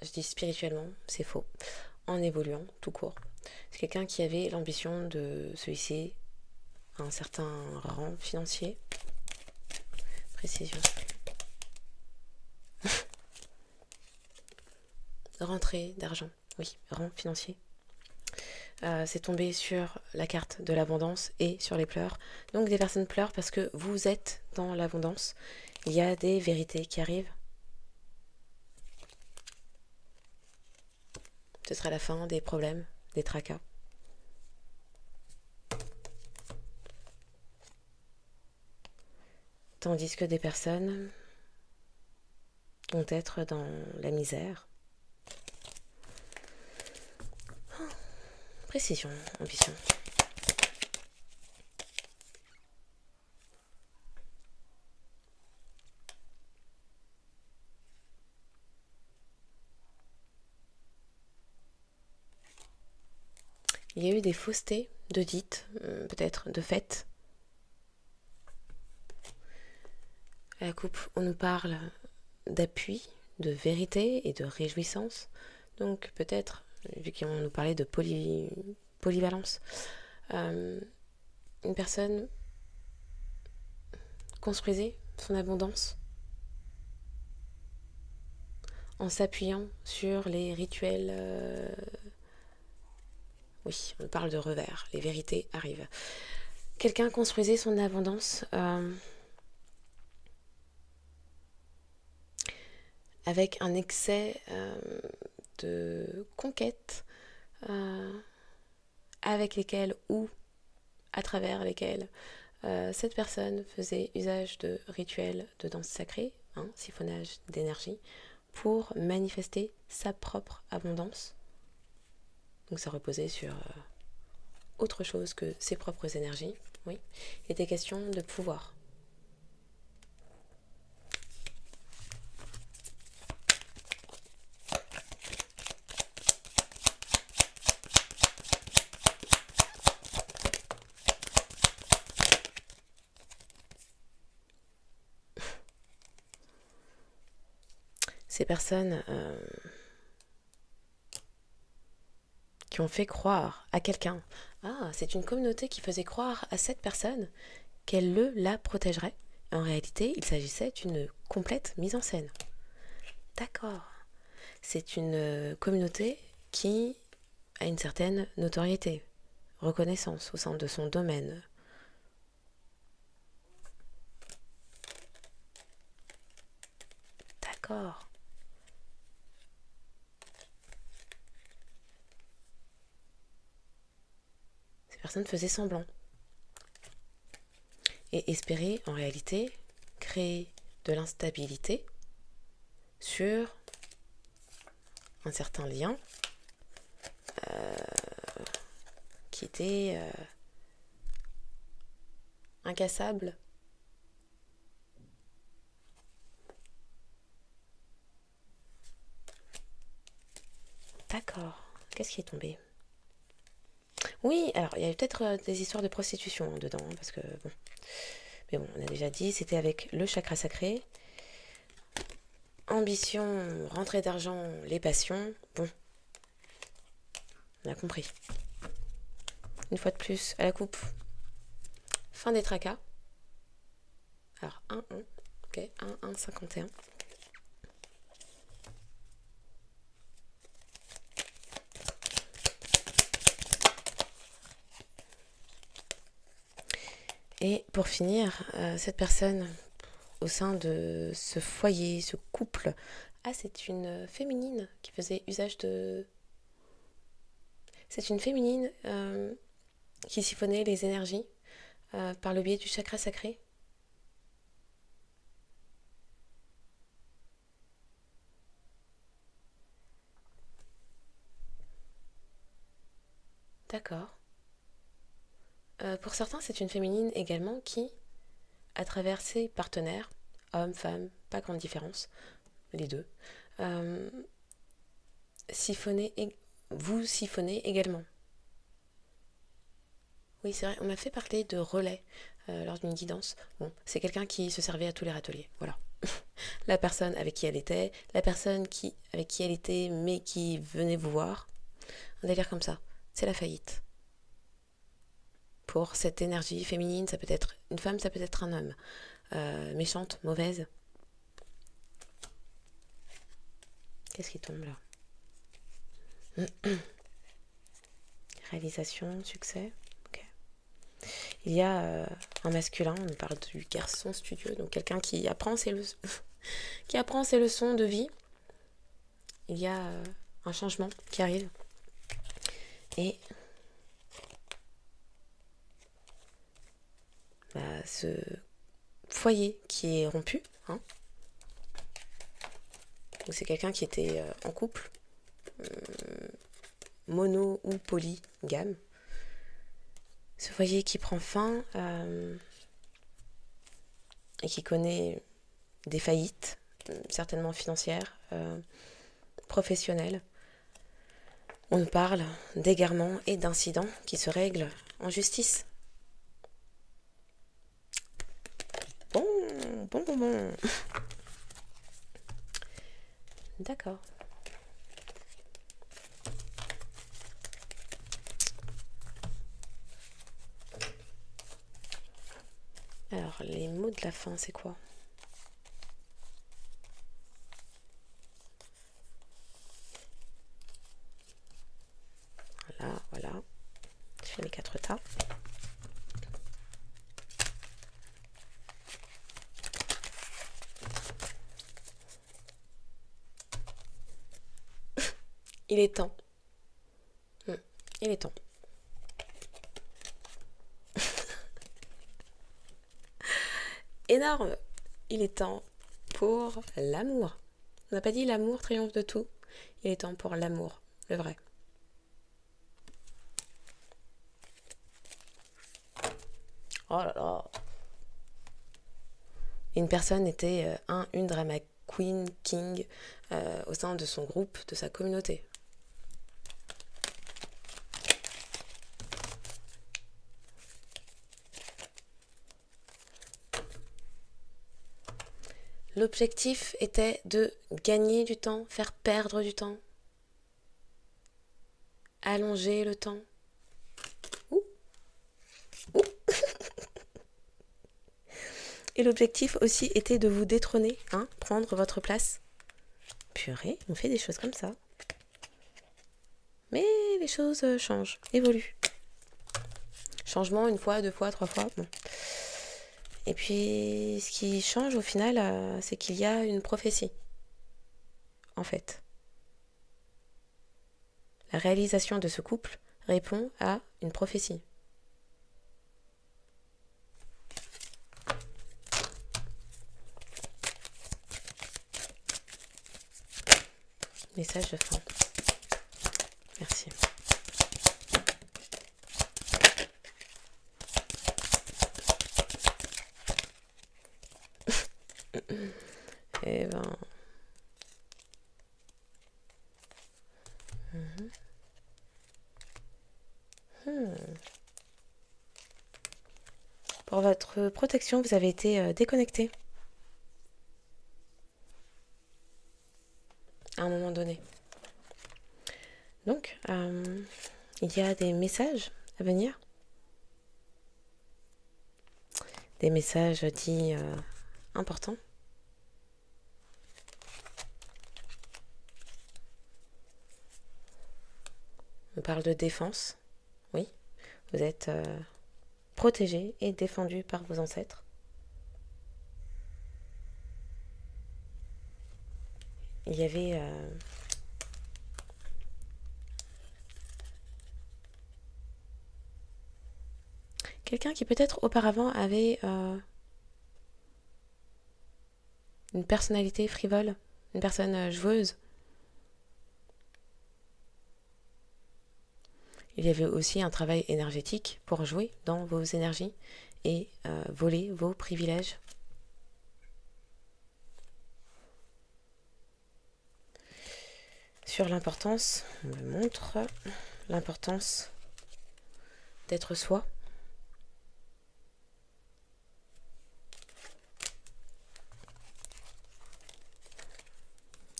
Speaker 1: je dis spirituellement, c'est faux. En évoluant, tout court. C'est quelqu'un qui avait l'ambition de se hisser à un certain rang financier. Précision. Rentrée d'argent. Oui, rang financier. C'est tombé sur la carte de l'abondance et sur les pleurs. Donc des personnes pleurent parce que vous êtes dans l'abondance. Il y a des vérités qui arrivent. Ce sera la fin des problèmes, des tracas. Tandis que des personnes vont être dans la misère. Précision, ambition. Il y a eu des faussetés de dites, peut-être de faites. À la coupe, on nous parle d'appui, de vérité et de réjouissance. Donc peut-être, vu qu'on nous parlait de polyvalence, une personne construisait son abondance en s'appuyant sur les rituels. Oui, on parle de revers, les vérités arrivent. Quelqu'un construisait son abondance avec un excès de conquêtes avec lesquelles ou à travers lesquelles cette personne faisait usage de rituels de danse sacrée, siphonnage d'énergie, pour manifester sa propre abondance. Donc ça reposait sur autre chose que ses propres énergies. Oui, il était question de pouvoir. ces personnes qui ont fait croire à quelqu'un. Ah, c'est une communauté qui faisait croire à cette personne qu'elle la protégerait. En réalité, il s'agissait d'une complète mise en scène. D'accord. C'est une communauté qui a une certaine notoriété, reconnaissance au sein de son domaine. D'accord. Ces personnes faisaient semblant. Et espéraient en réalité créer de l'instabilité sur un certain lien qui était incassable. D'accord. Qu'est-ce qui est tombé? Oui, alors il y avait peut-être des histoires de prostitution dedans, parce que bon. Mais bon, on a déjà dit, c'était avec le chakra sacré. Ambition, rentrée d'argent, les passions. Bon, on a compris. Une fois de plus, à la coupe. Fin des tracas. Alors, 1, 1. Ok, 1, 1, 51. Et pour finir, cette personne au sein de ce foyer, ce couple, ah, c'est une féminine qui faisait usage de... C'est une féminine qui siphonnait les énergies par le biais du chakra sacré. D'accord. Pour certains, c'est une féminine également qui, à travers ses partenaires, hommes, femmes, pas grande différence, les deux, vous siphonnez également. Oui, c'est vrai, on m'a fait parler de relais lors d'une guidance. Bon, c'est quelqu'un qui se servait à tous les râteliers, voilà. La personne avec qui elle était, la personne avec qui elle était, mais qui venait vous voir. Un délire comme ça, c'est la faillite. Pour cette énergie féminine, ça peut être une femme, ça peut être un homme. Méchante, mauvaise. Qu'est-ce qui tombe là? Réalisation, succès. Okay. Il y a un masculin, on parle du garçon studieux, donc quelqu'un qui apprend ses leçons, qui apprend ses leçons de vie. Il y a un changement qui arrive. Et ce foyer qui est rompu, hein. Donc c'est quelqu'un qui était en couple, mono ou polygame. Ce foyer qui prend fin et qui connaît des faillites, certainement financières, professionnelles. On nous parle d'égarements et d'incidents qui se règlent en justice. Bon. D'accord. Alors, les mots de la fin, c'est quoi? Voilà. Je fais mes 4 tas. Il est temps. Il est temps. Énorme. Il est temps pour l'amour. On n'a pas dit l'amour triomphe de tout. Il est temps pour l'amour, le vrai. Oh là là. Une personne était une drama queen, king, au sein de son groupe, de sa communauté. L'objectif était de gagner du temps, faire perdre du temps, allonger le temps. Ouh. Ouh. Et l'objectif aussi était de vous détrôner, hein, prendre votre place. Purée, on fait des choses comme ça. Mais les choses changent, évoluent. Changement une fois, deux fois, trois fois. Bon. Et puis, ce qui change au final, c'est qu'il y a une prophétie, en fait. La réalisation de ce couple répond à une prophétie. Message de fin. Merci. Eh ben... Pour votre protection, vous avez été déconnecté. À un moment donné. Donc, il y a des messages à venir. Des messages dits importants. On parle de défense. Oui, vous êtes protégé et défendu par vos ancêtres. Il y avait... quelqu'un qui peut-être auparavant avait une personnalité frivole, une personne joueuse. Il y avait aussi un travail énergétique pour jouer dans vos énergies et voler vos privilèges. Sur l'importance, on me montre l'importance d'être soi.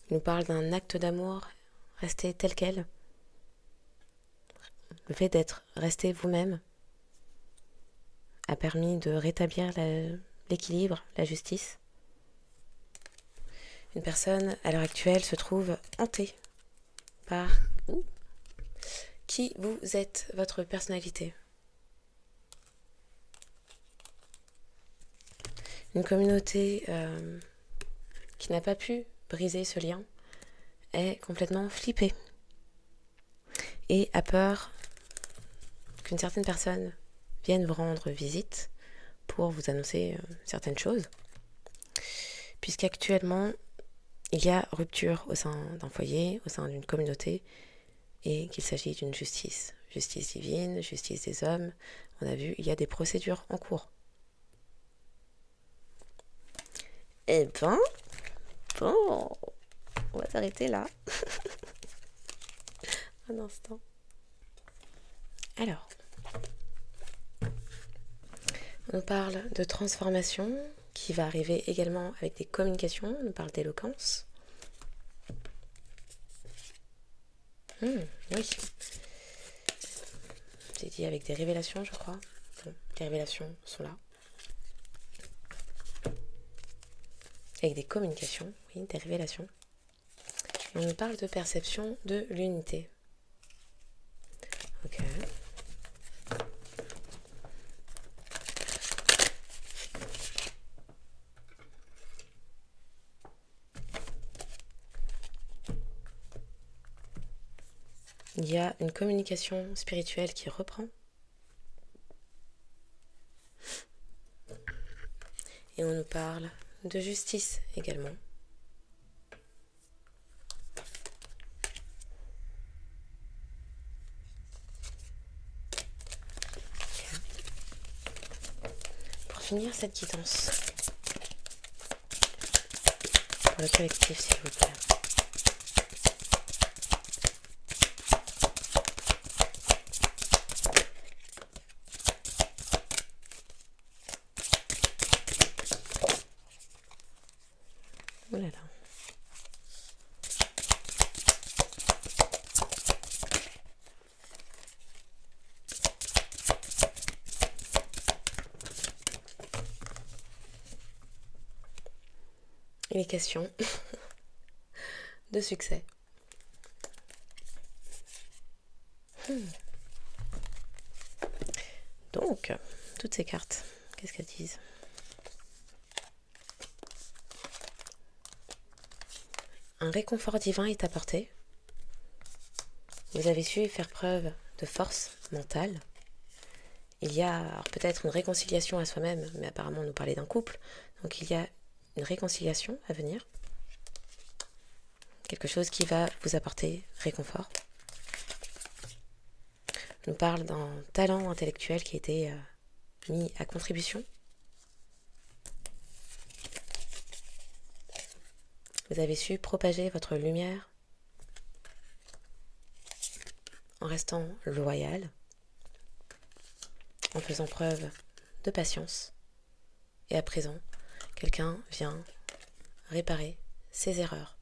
Speaker 1: Il nous parle d'un acte d'amour, rester tel quel. Le fait d'être resté vous-même a permis de rétablir l'équilibre, la justice. Une personne, à l'heure actuelle, se trouve hantée par qui vous êtes, votre personnalité. Une communauté qui n'a pas pu briser ce lien est complètement flippée et a peur qu'une certaine personne vienne vous rendre visite pour vous annoncer certaines choses, puisqu'actuellement il y a rupture au sein d'un foyer, au sein d'une communauté, et qu'il s'agit d'une justice divine, justice des hommes. On a vu, il y a des procédures en cours. Eh ben, bon, on va s'arrêter là. Un instant. Alors, on parle de transformation qui va arriver également avec des communications. On parle d'éloquence. Oui. J'ai dit avec des révélations, je crois. Bon, les révélations sont là. Avec des communications, oui, des révélations. Et on nous parle de perception de l'unité. Ok. Il y a une communication spirituelle qui reprend. Et on nous parle de justice également. Okay. Pour finir cette guidance, pour le collectif s'il vous plaît. Oh là là. Il est question de succès. Donc, toutes ces cartes, qu'est-ce qu'elles disent? Un réconfort divin est apporté. Vous avez su faire preuve de force mentale. Il y a peut-être une réconciliation à soi-même, mais apparemment on nous parlait d'un couple. Donc il y a une réconciliation à venir. Quelque chose qui va vous apporter réconfort. On nous parle d'un talent intellectuel qui a été mis à contribution. Vous avez su propager votre lumière en restant loyal, en faisant preuve de patience. Et à présent, quelqu'un vient réparer ses erreurs.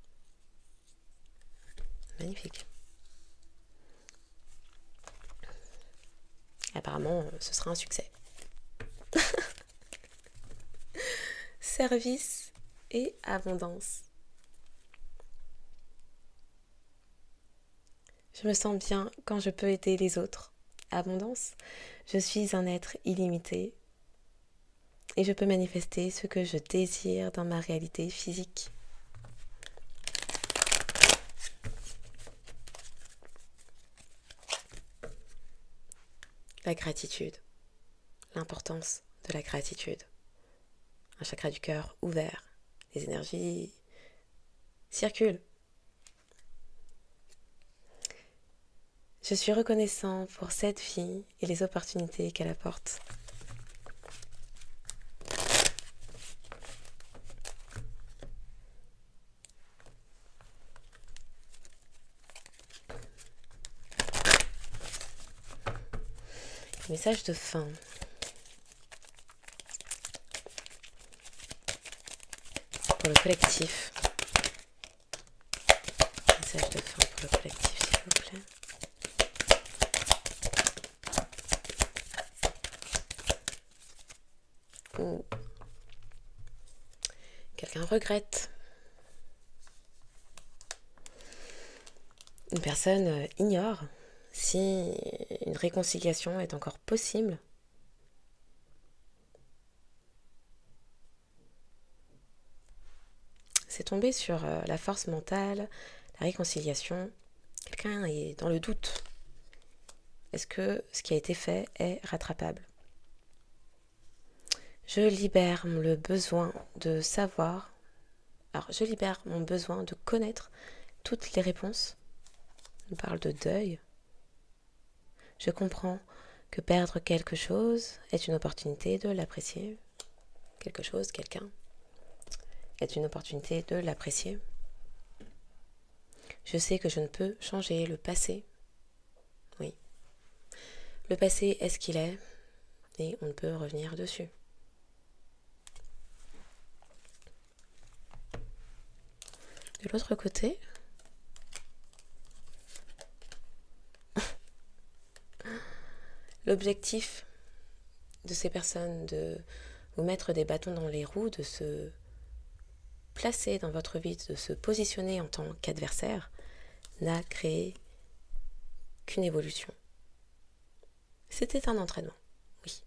Speaker 1: Magnifique. Apparemment, ce sera un succès. Service et abondance. Je me sens bien quand je peux aider les autres. Abondance, je suis un être illimité et je peux manifester ce que je désire dans ma réalité physique. La gratitude, l'importance de la gratitude. Un chakra du cœur ouvert, les énergies circulent. Je suis reconnaissant pour cette vie et les opportunités qu'elle apporte. Message de fin. Pour le collectif. Message de fin pour le collectif, s'il vous plaît. Ou quelqu'un regrette. Une personne ignore si une réconciliation est encore possible. C'est tombé sur la force mentale, la réconciliation. Quelqu'un est dans le doute. Est-ce que ce qui a été fait est rattrapable? Je libère le besoin de savoir. Alors, je libère mon besoin de connaître toutes les réponses. On parle de deuil. Je comprends que perdre quelque chose est une opportunité de l'apprécier. Quelque chose, quelqu'un, est une opportunité de l'apprécier. Je sais que je ne peux changer le passé. Oui. Le passé est ce qu'il est et on ne peut revenir dessus. De l'autre côté, l'objectif de ces personnes de vous mettre des bâtons dans les roues, de se placer dans votre vie, de se positionner en tant qu'adversaire, n'a créé qu'une évolution. C'était un entraînement, oui.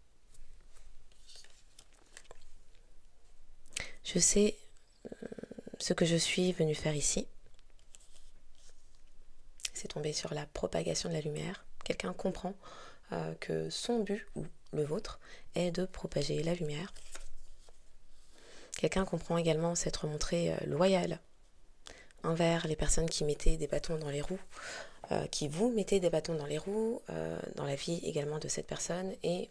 Speaker 1: Je sais ce que je suis venu faire ici. C'est tombé sur la propagation de la lumière. Quelqu'un comprend que son but, ou le vôtre, est de propager la lumière. Quelqu'un comprend également s'être montré loyal envers les personnes qui mettaient des bâtons dans les roues, qui vous mettez des bâtons dans les roues, dans la vie également de cette personne et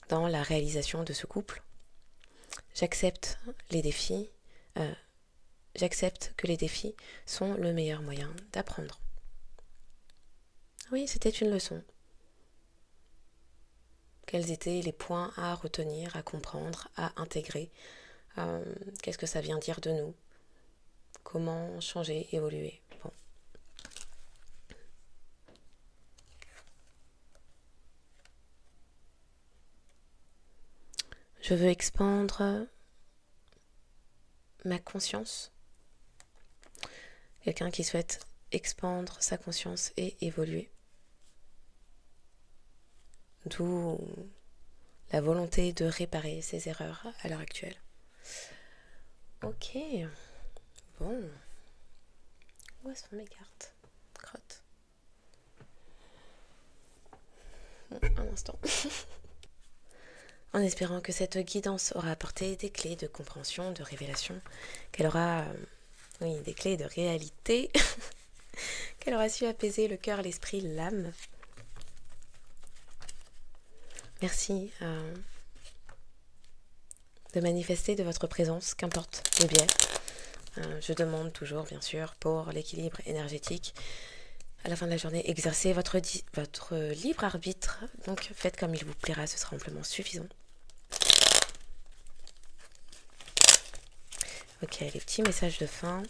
Speaker 1: dans la réalisation de ce couple. J'accepte les défis, j'accepte que les défis sont le meilleur moyen d'apprendre. Oui, c'était une leçon. Quels étaient les points à retenir, à comprendre, à intégrer? Qu'est-ce que ça vient dire de nous? comment changer, évoluer. Bon. Je veux expandre ma conscience. Quelqu'un qui souhaite expandre sa conscience et évoluer. D'où la volonté de réparer ses erreurs à l'heure actuelle. Ok, bon. Où sont mes cartes? Crotte. Un instant. En espérant que cette guidance aura apporté des clés de compréhension, de révélation, qu'elle aura, des clés de réalité, qu'elle aura su apaiser le cœur, l'esprit, l'âme. Merci de manifester de votre présence, qu'importe le biais. Je demande toujours, bien sûr, pour l'équilibre énergétique. À la fin de la journée, exercez votre libre arbitre. Donc, faites comme il vous plaira, ce sera amplement suffisant. Ok, les petits messages de fin.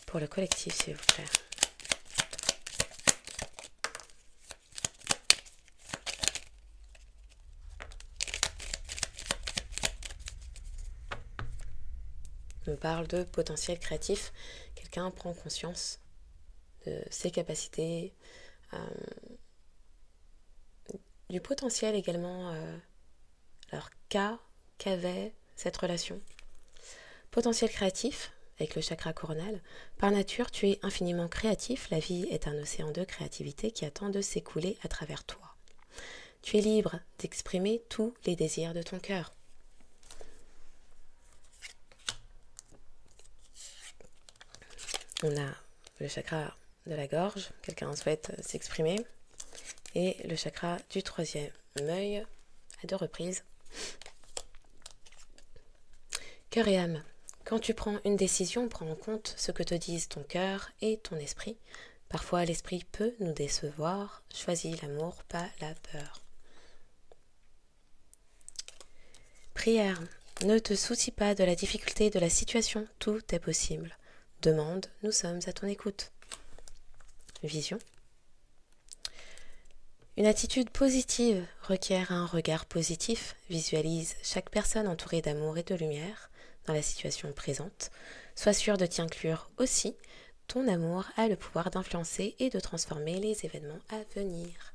Speaker 1: Pour le collectif, s'il vous plaît. On me parle de potentiel créatif. Quelqu'un prend conscience de ses capacités, du potentiel également, alors qu'avait cette relation. Potentiel créatif, avec le chakra coronal. Par nature, tu es infiniment créatif. La vie est un océan de créativité qui attend de s'écouler à travers toi. Tu es libre d'exprimer tous les désirs de ton cœur. On a le chakra de la gorge, quelqu'un souhaite s'exprimer, et le chakra du troisième œil, à 2 reprises. Cœur et âme. Quand tu prends une décision, prends en compte ce que te disent ton cœur et ton esprit. Parfois, l'esprit peut nous décevoir. Choisis l'amour, pas la peur. Prière. Ne te soucie pas de la difficulté de la situation, tout est possible. Demande, nous sommes à ton écoute. Vision. Une attitude positive requiert un regard positif. Visualise chaque personne entourée d'amour et de lumière dans la situation présente. Sois sûr de t'y inclure aussi. Ton amour a le pouvoir d'influencer et de transformer les événements à venir.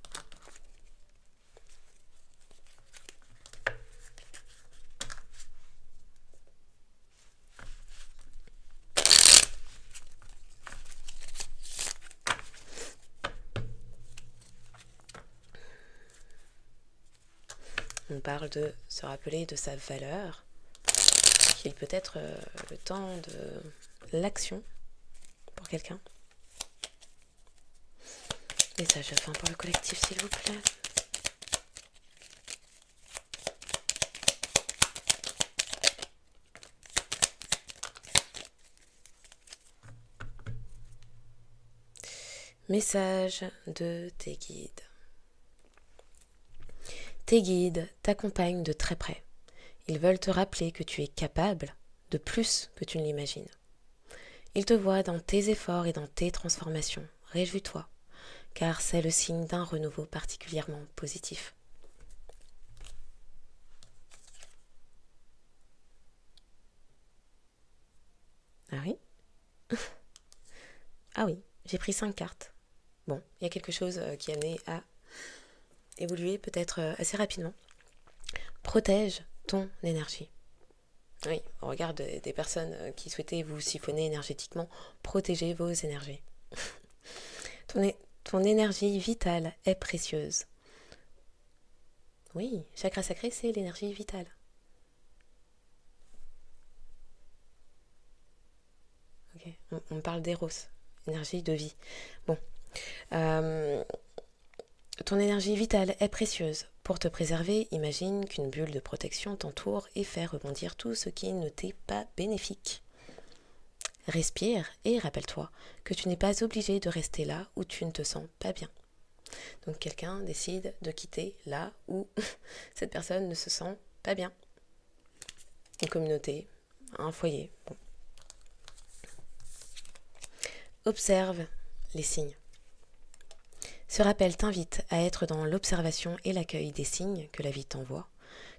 Speaker 1: On parle de se rappeler de sa valeur, qu'il peut être le temps de l'action pour quelqu'un. Message de fin pour le collectif, s'il vous plaît. Message de tes guides. Tes guides t'accompagnent de très près. Ils veulent te rappeler que tu es capable de plus que tu ne l'imagines. Ils te voient dans tes efforts et dans tes transformations. Réjouis-toi, car c'est le signe d'un renouveau particulièrement positif. Ah oui? Ah oui, j'ai pris 5 cartes. Bon, il y a quelque chose qui est amené à évoluer peut-être assez rapidement. Protège ton énergie. Oui, au regard des personnes qui souhaitaient vous siphonner énergétiquement, protégez vos énergies. Ton énergie vitale est précieuse. Oui, chakra sacré, c'est l'énergie vitale. Ok, on parle d'éros, énergie de vie. Bon, ton énergie vitale est précieuse. Pour te préserver, imagine qu'une bulle de protection t'entoure et fait rebondir tout ce qui ne t'est pas bénéfique. Respire et rappelle-toi que tu n'es pas obligé de rester là où tu ne te sens pas bien. Donc quelqu'un décide de quitter là où cette personne ne se sent pas bien. une communauté, un foyer. Bon. Observe les signes. Ce rappel t'invite à être dans l'observation et l'accueil des signes que la vie t'envoie.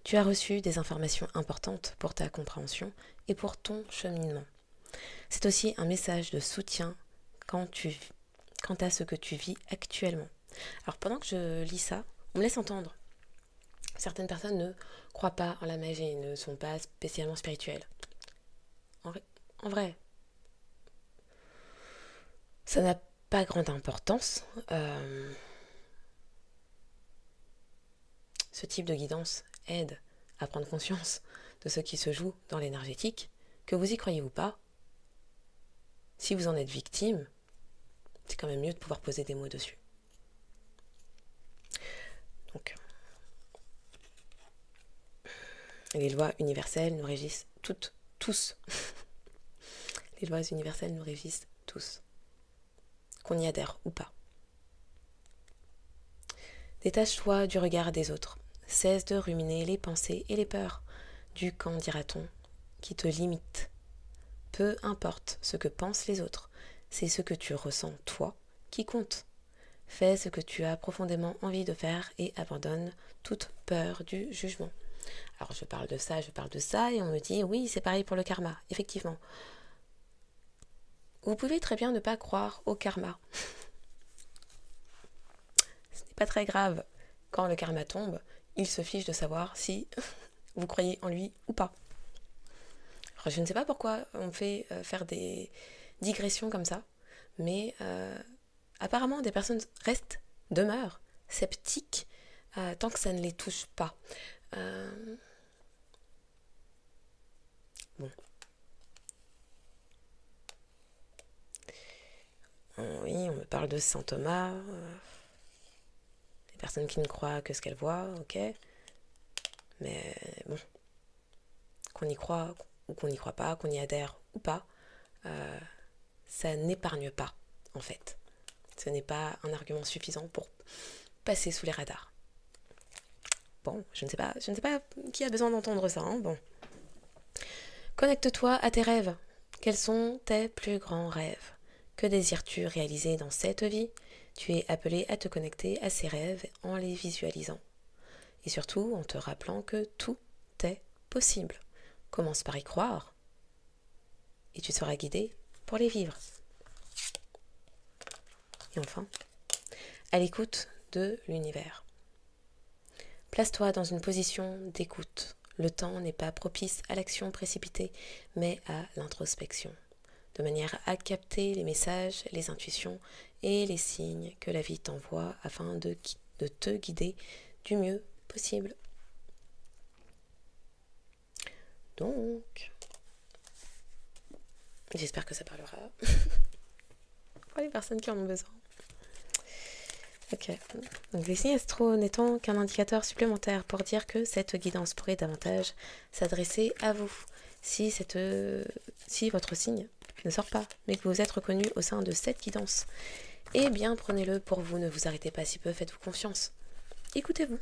Speaker 1: Tu as reçu des informations importantes pour ta compréhension et pour ton cheminement. C'est aussi un message de soutien quant à ce que tu vis actuellement. Alors pendant que je lis ça, on me laisse entendre. Certaines personnes ne croient pas en la magie, ne sont pas spécialement spirituelles. En vrai, ça n'a pas grande importance. Ce type de guidance aide à prendre conscience de ce qui se joue dans l'énergétique, que vous y croyez ou pas. Si vous en êtes victime, c'est quand même mieux de pouvoir poser des mots dessus. Donc, les lois universelles nous régissent tous. Les lois universelles nous régissent tous. Qu'on y adhère ou pas. Détache-toi du regard des autres. Cesse de ruminer les pensées et les peurs du qu'en dira-t-on qui te limite. Peu importe ce que pensent les autres, c'est ce que tu ressens toi qui compte. Fais ce que tu as profondément envie de faire et abandonne toute peur du jugement. Alors je parle de ça et on me dit oui, c'est pareil pour le karma. Effectivement. Vous pouvez très bien ne pas croire au karma. Ce n'est pas très grave. Quand le karma tombe, il se fiche de savoir si vous croyez en lui ou pas. Alors, je ne sais pas pourquoi on me fait faire des digressions comme ça, mais apparemment des personnes demeurent sceptiques tant que ça ne les touche pas. Bon. Oui, on me parle de saint Thomas, des personnes qui ne croient que ce qu'elles voient, ok. Mais bon, qu'on y croit ou qu'on n'y croit pas, qu'on y adhère ou pas, ça n'épargne pas, en fait. Ce n'est pas un argument suffisant pour passer sous les radars. Bon, je ne sais pas qui a besoin d'entendre ça, hein, bon. Connecte-toi à tes rêves. Quels sont tes plus grands rêves? Que désires-tu réaliser dans cette vie? Tu es appelé à te connecter à ces rêves en les visualisant. Et surtout en te rappelant que tout est possible. Commence par y croire et tu seras guidé pour les vivre. Et enfin, à l'écoute de l'univers. Place-toi dans une position d'écoute. Le temps n'est pas propice à l'action précipitée, mais à l'introspection, de manière à capter les messages, les intuitions et les signes que la vie t'envoie afin de te guider du mieux possible. Donc, j'espère que ça parlera pour les personnes qui en ont besoin. Ok, donc les signes astro n'étant qu'un indicateur supplémentaire pour dire que cette guidance pourrait davantage s'adresser à vous. Si votre signe ne sort pas, mais que vous êtes reconnu au sein de cette guidance, eh bien prenez-le pour vous, ne vous arrêtez pas si peu, faites-vous confiance. Écoutez-vous.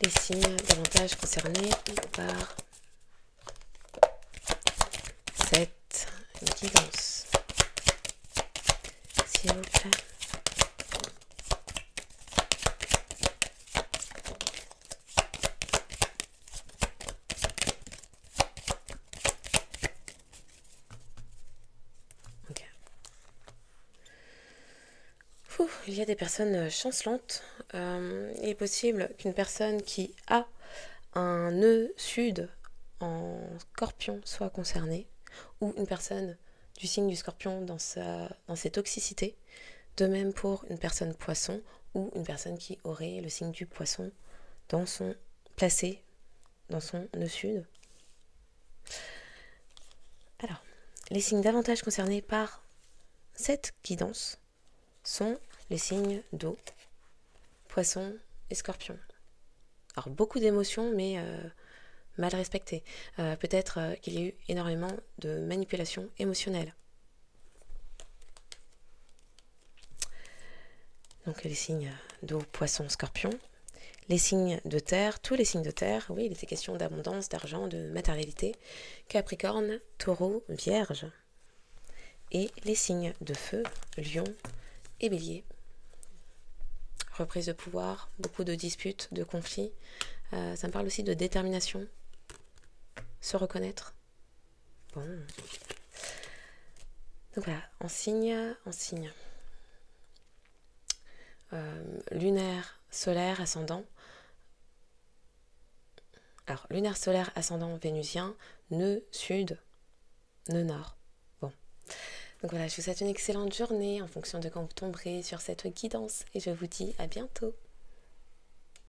Speaker 1: Les signes davantage concernés par cette guidance, s'il vous plaît. Ok. Il y a des personnes chancelantes. Il est possible qu'une personne qui a un nœud sud en scorpion soit concernée, ou une personne du signe du scorpion dans ses toxicités. De même pour une personne poisson ou une personne qui aurait le signe du poisson placé dans son nœud sud. Alors, les signes davantage concernés par cette guidance sont les signes d'eau, poisson et scorpion. Alors beaucoup d'émotions, mais mal respectées. Peut-être qu'il y a eu énormément de manipulation émotionnelle. Donc les signes d'eau, poisson, scorpion. Les signes de terre, tous les signes de terre, oui, il était question d'abondance, d'argent, de matérialité. Capricorne, taureau, vierge. Et les signes de feu, lion et bélier. Reprise de pouvoir, beaucoup de disputes, de conflits. Ça me parle aussi de détermination, se reconnaître. Bon. Donc voilà, en signe. Lunaire, solaire, ascendant. Alors, lunaire, solaire, ascendant, vénusien, nœud, sud, nœud, nord. Bon. Donc voilà, je vous souhaite une excellente journée en fonction de quand vous tomberez sur cette guidance et je vous dis à bientôt.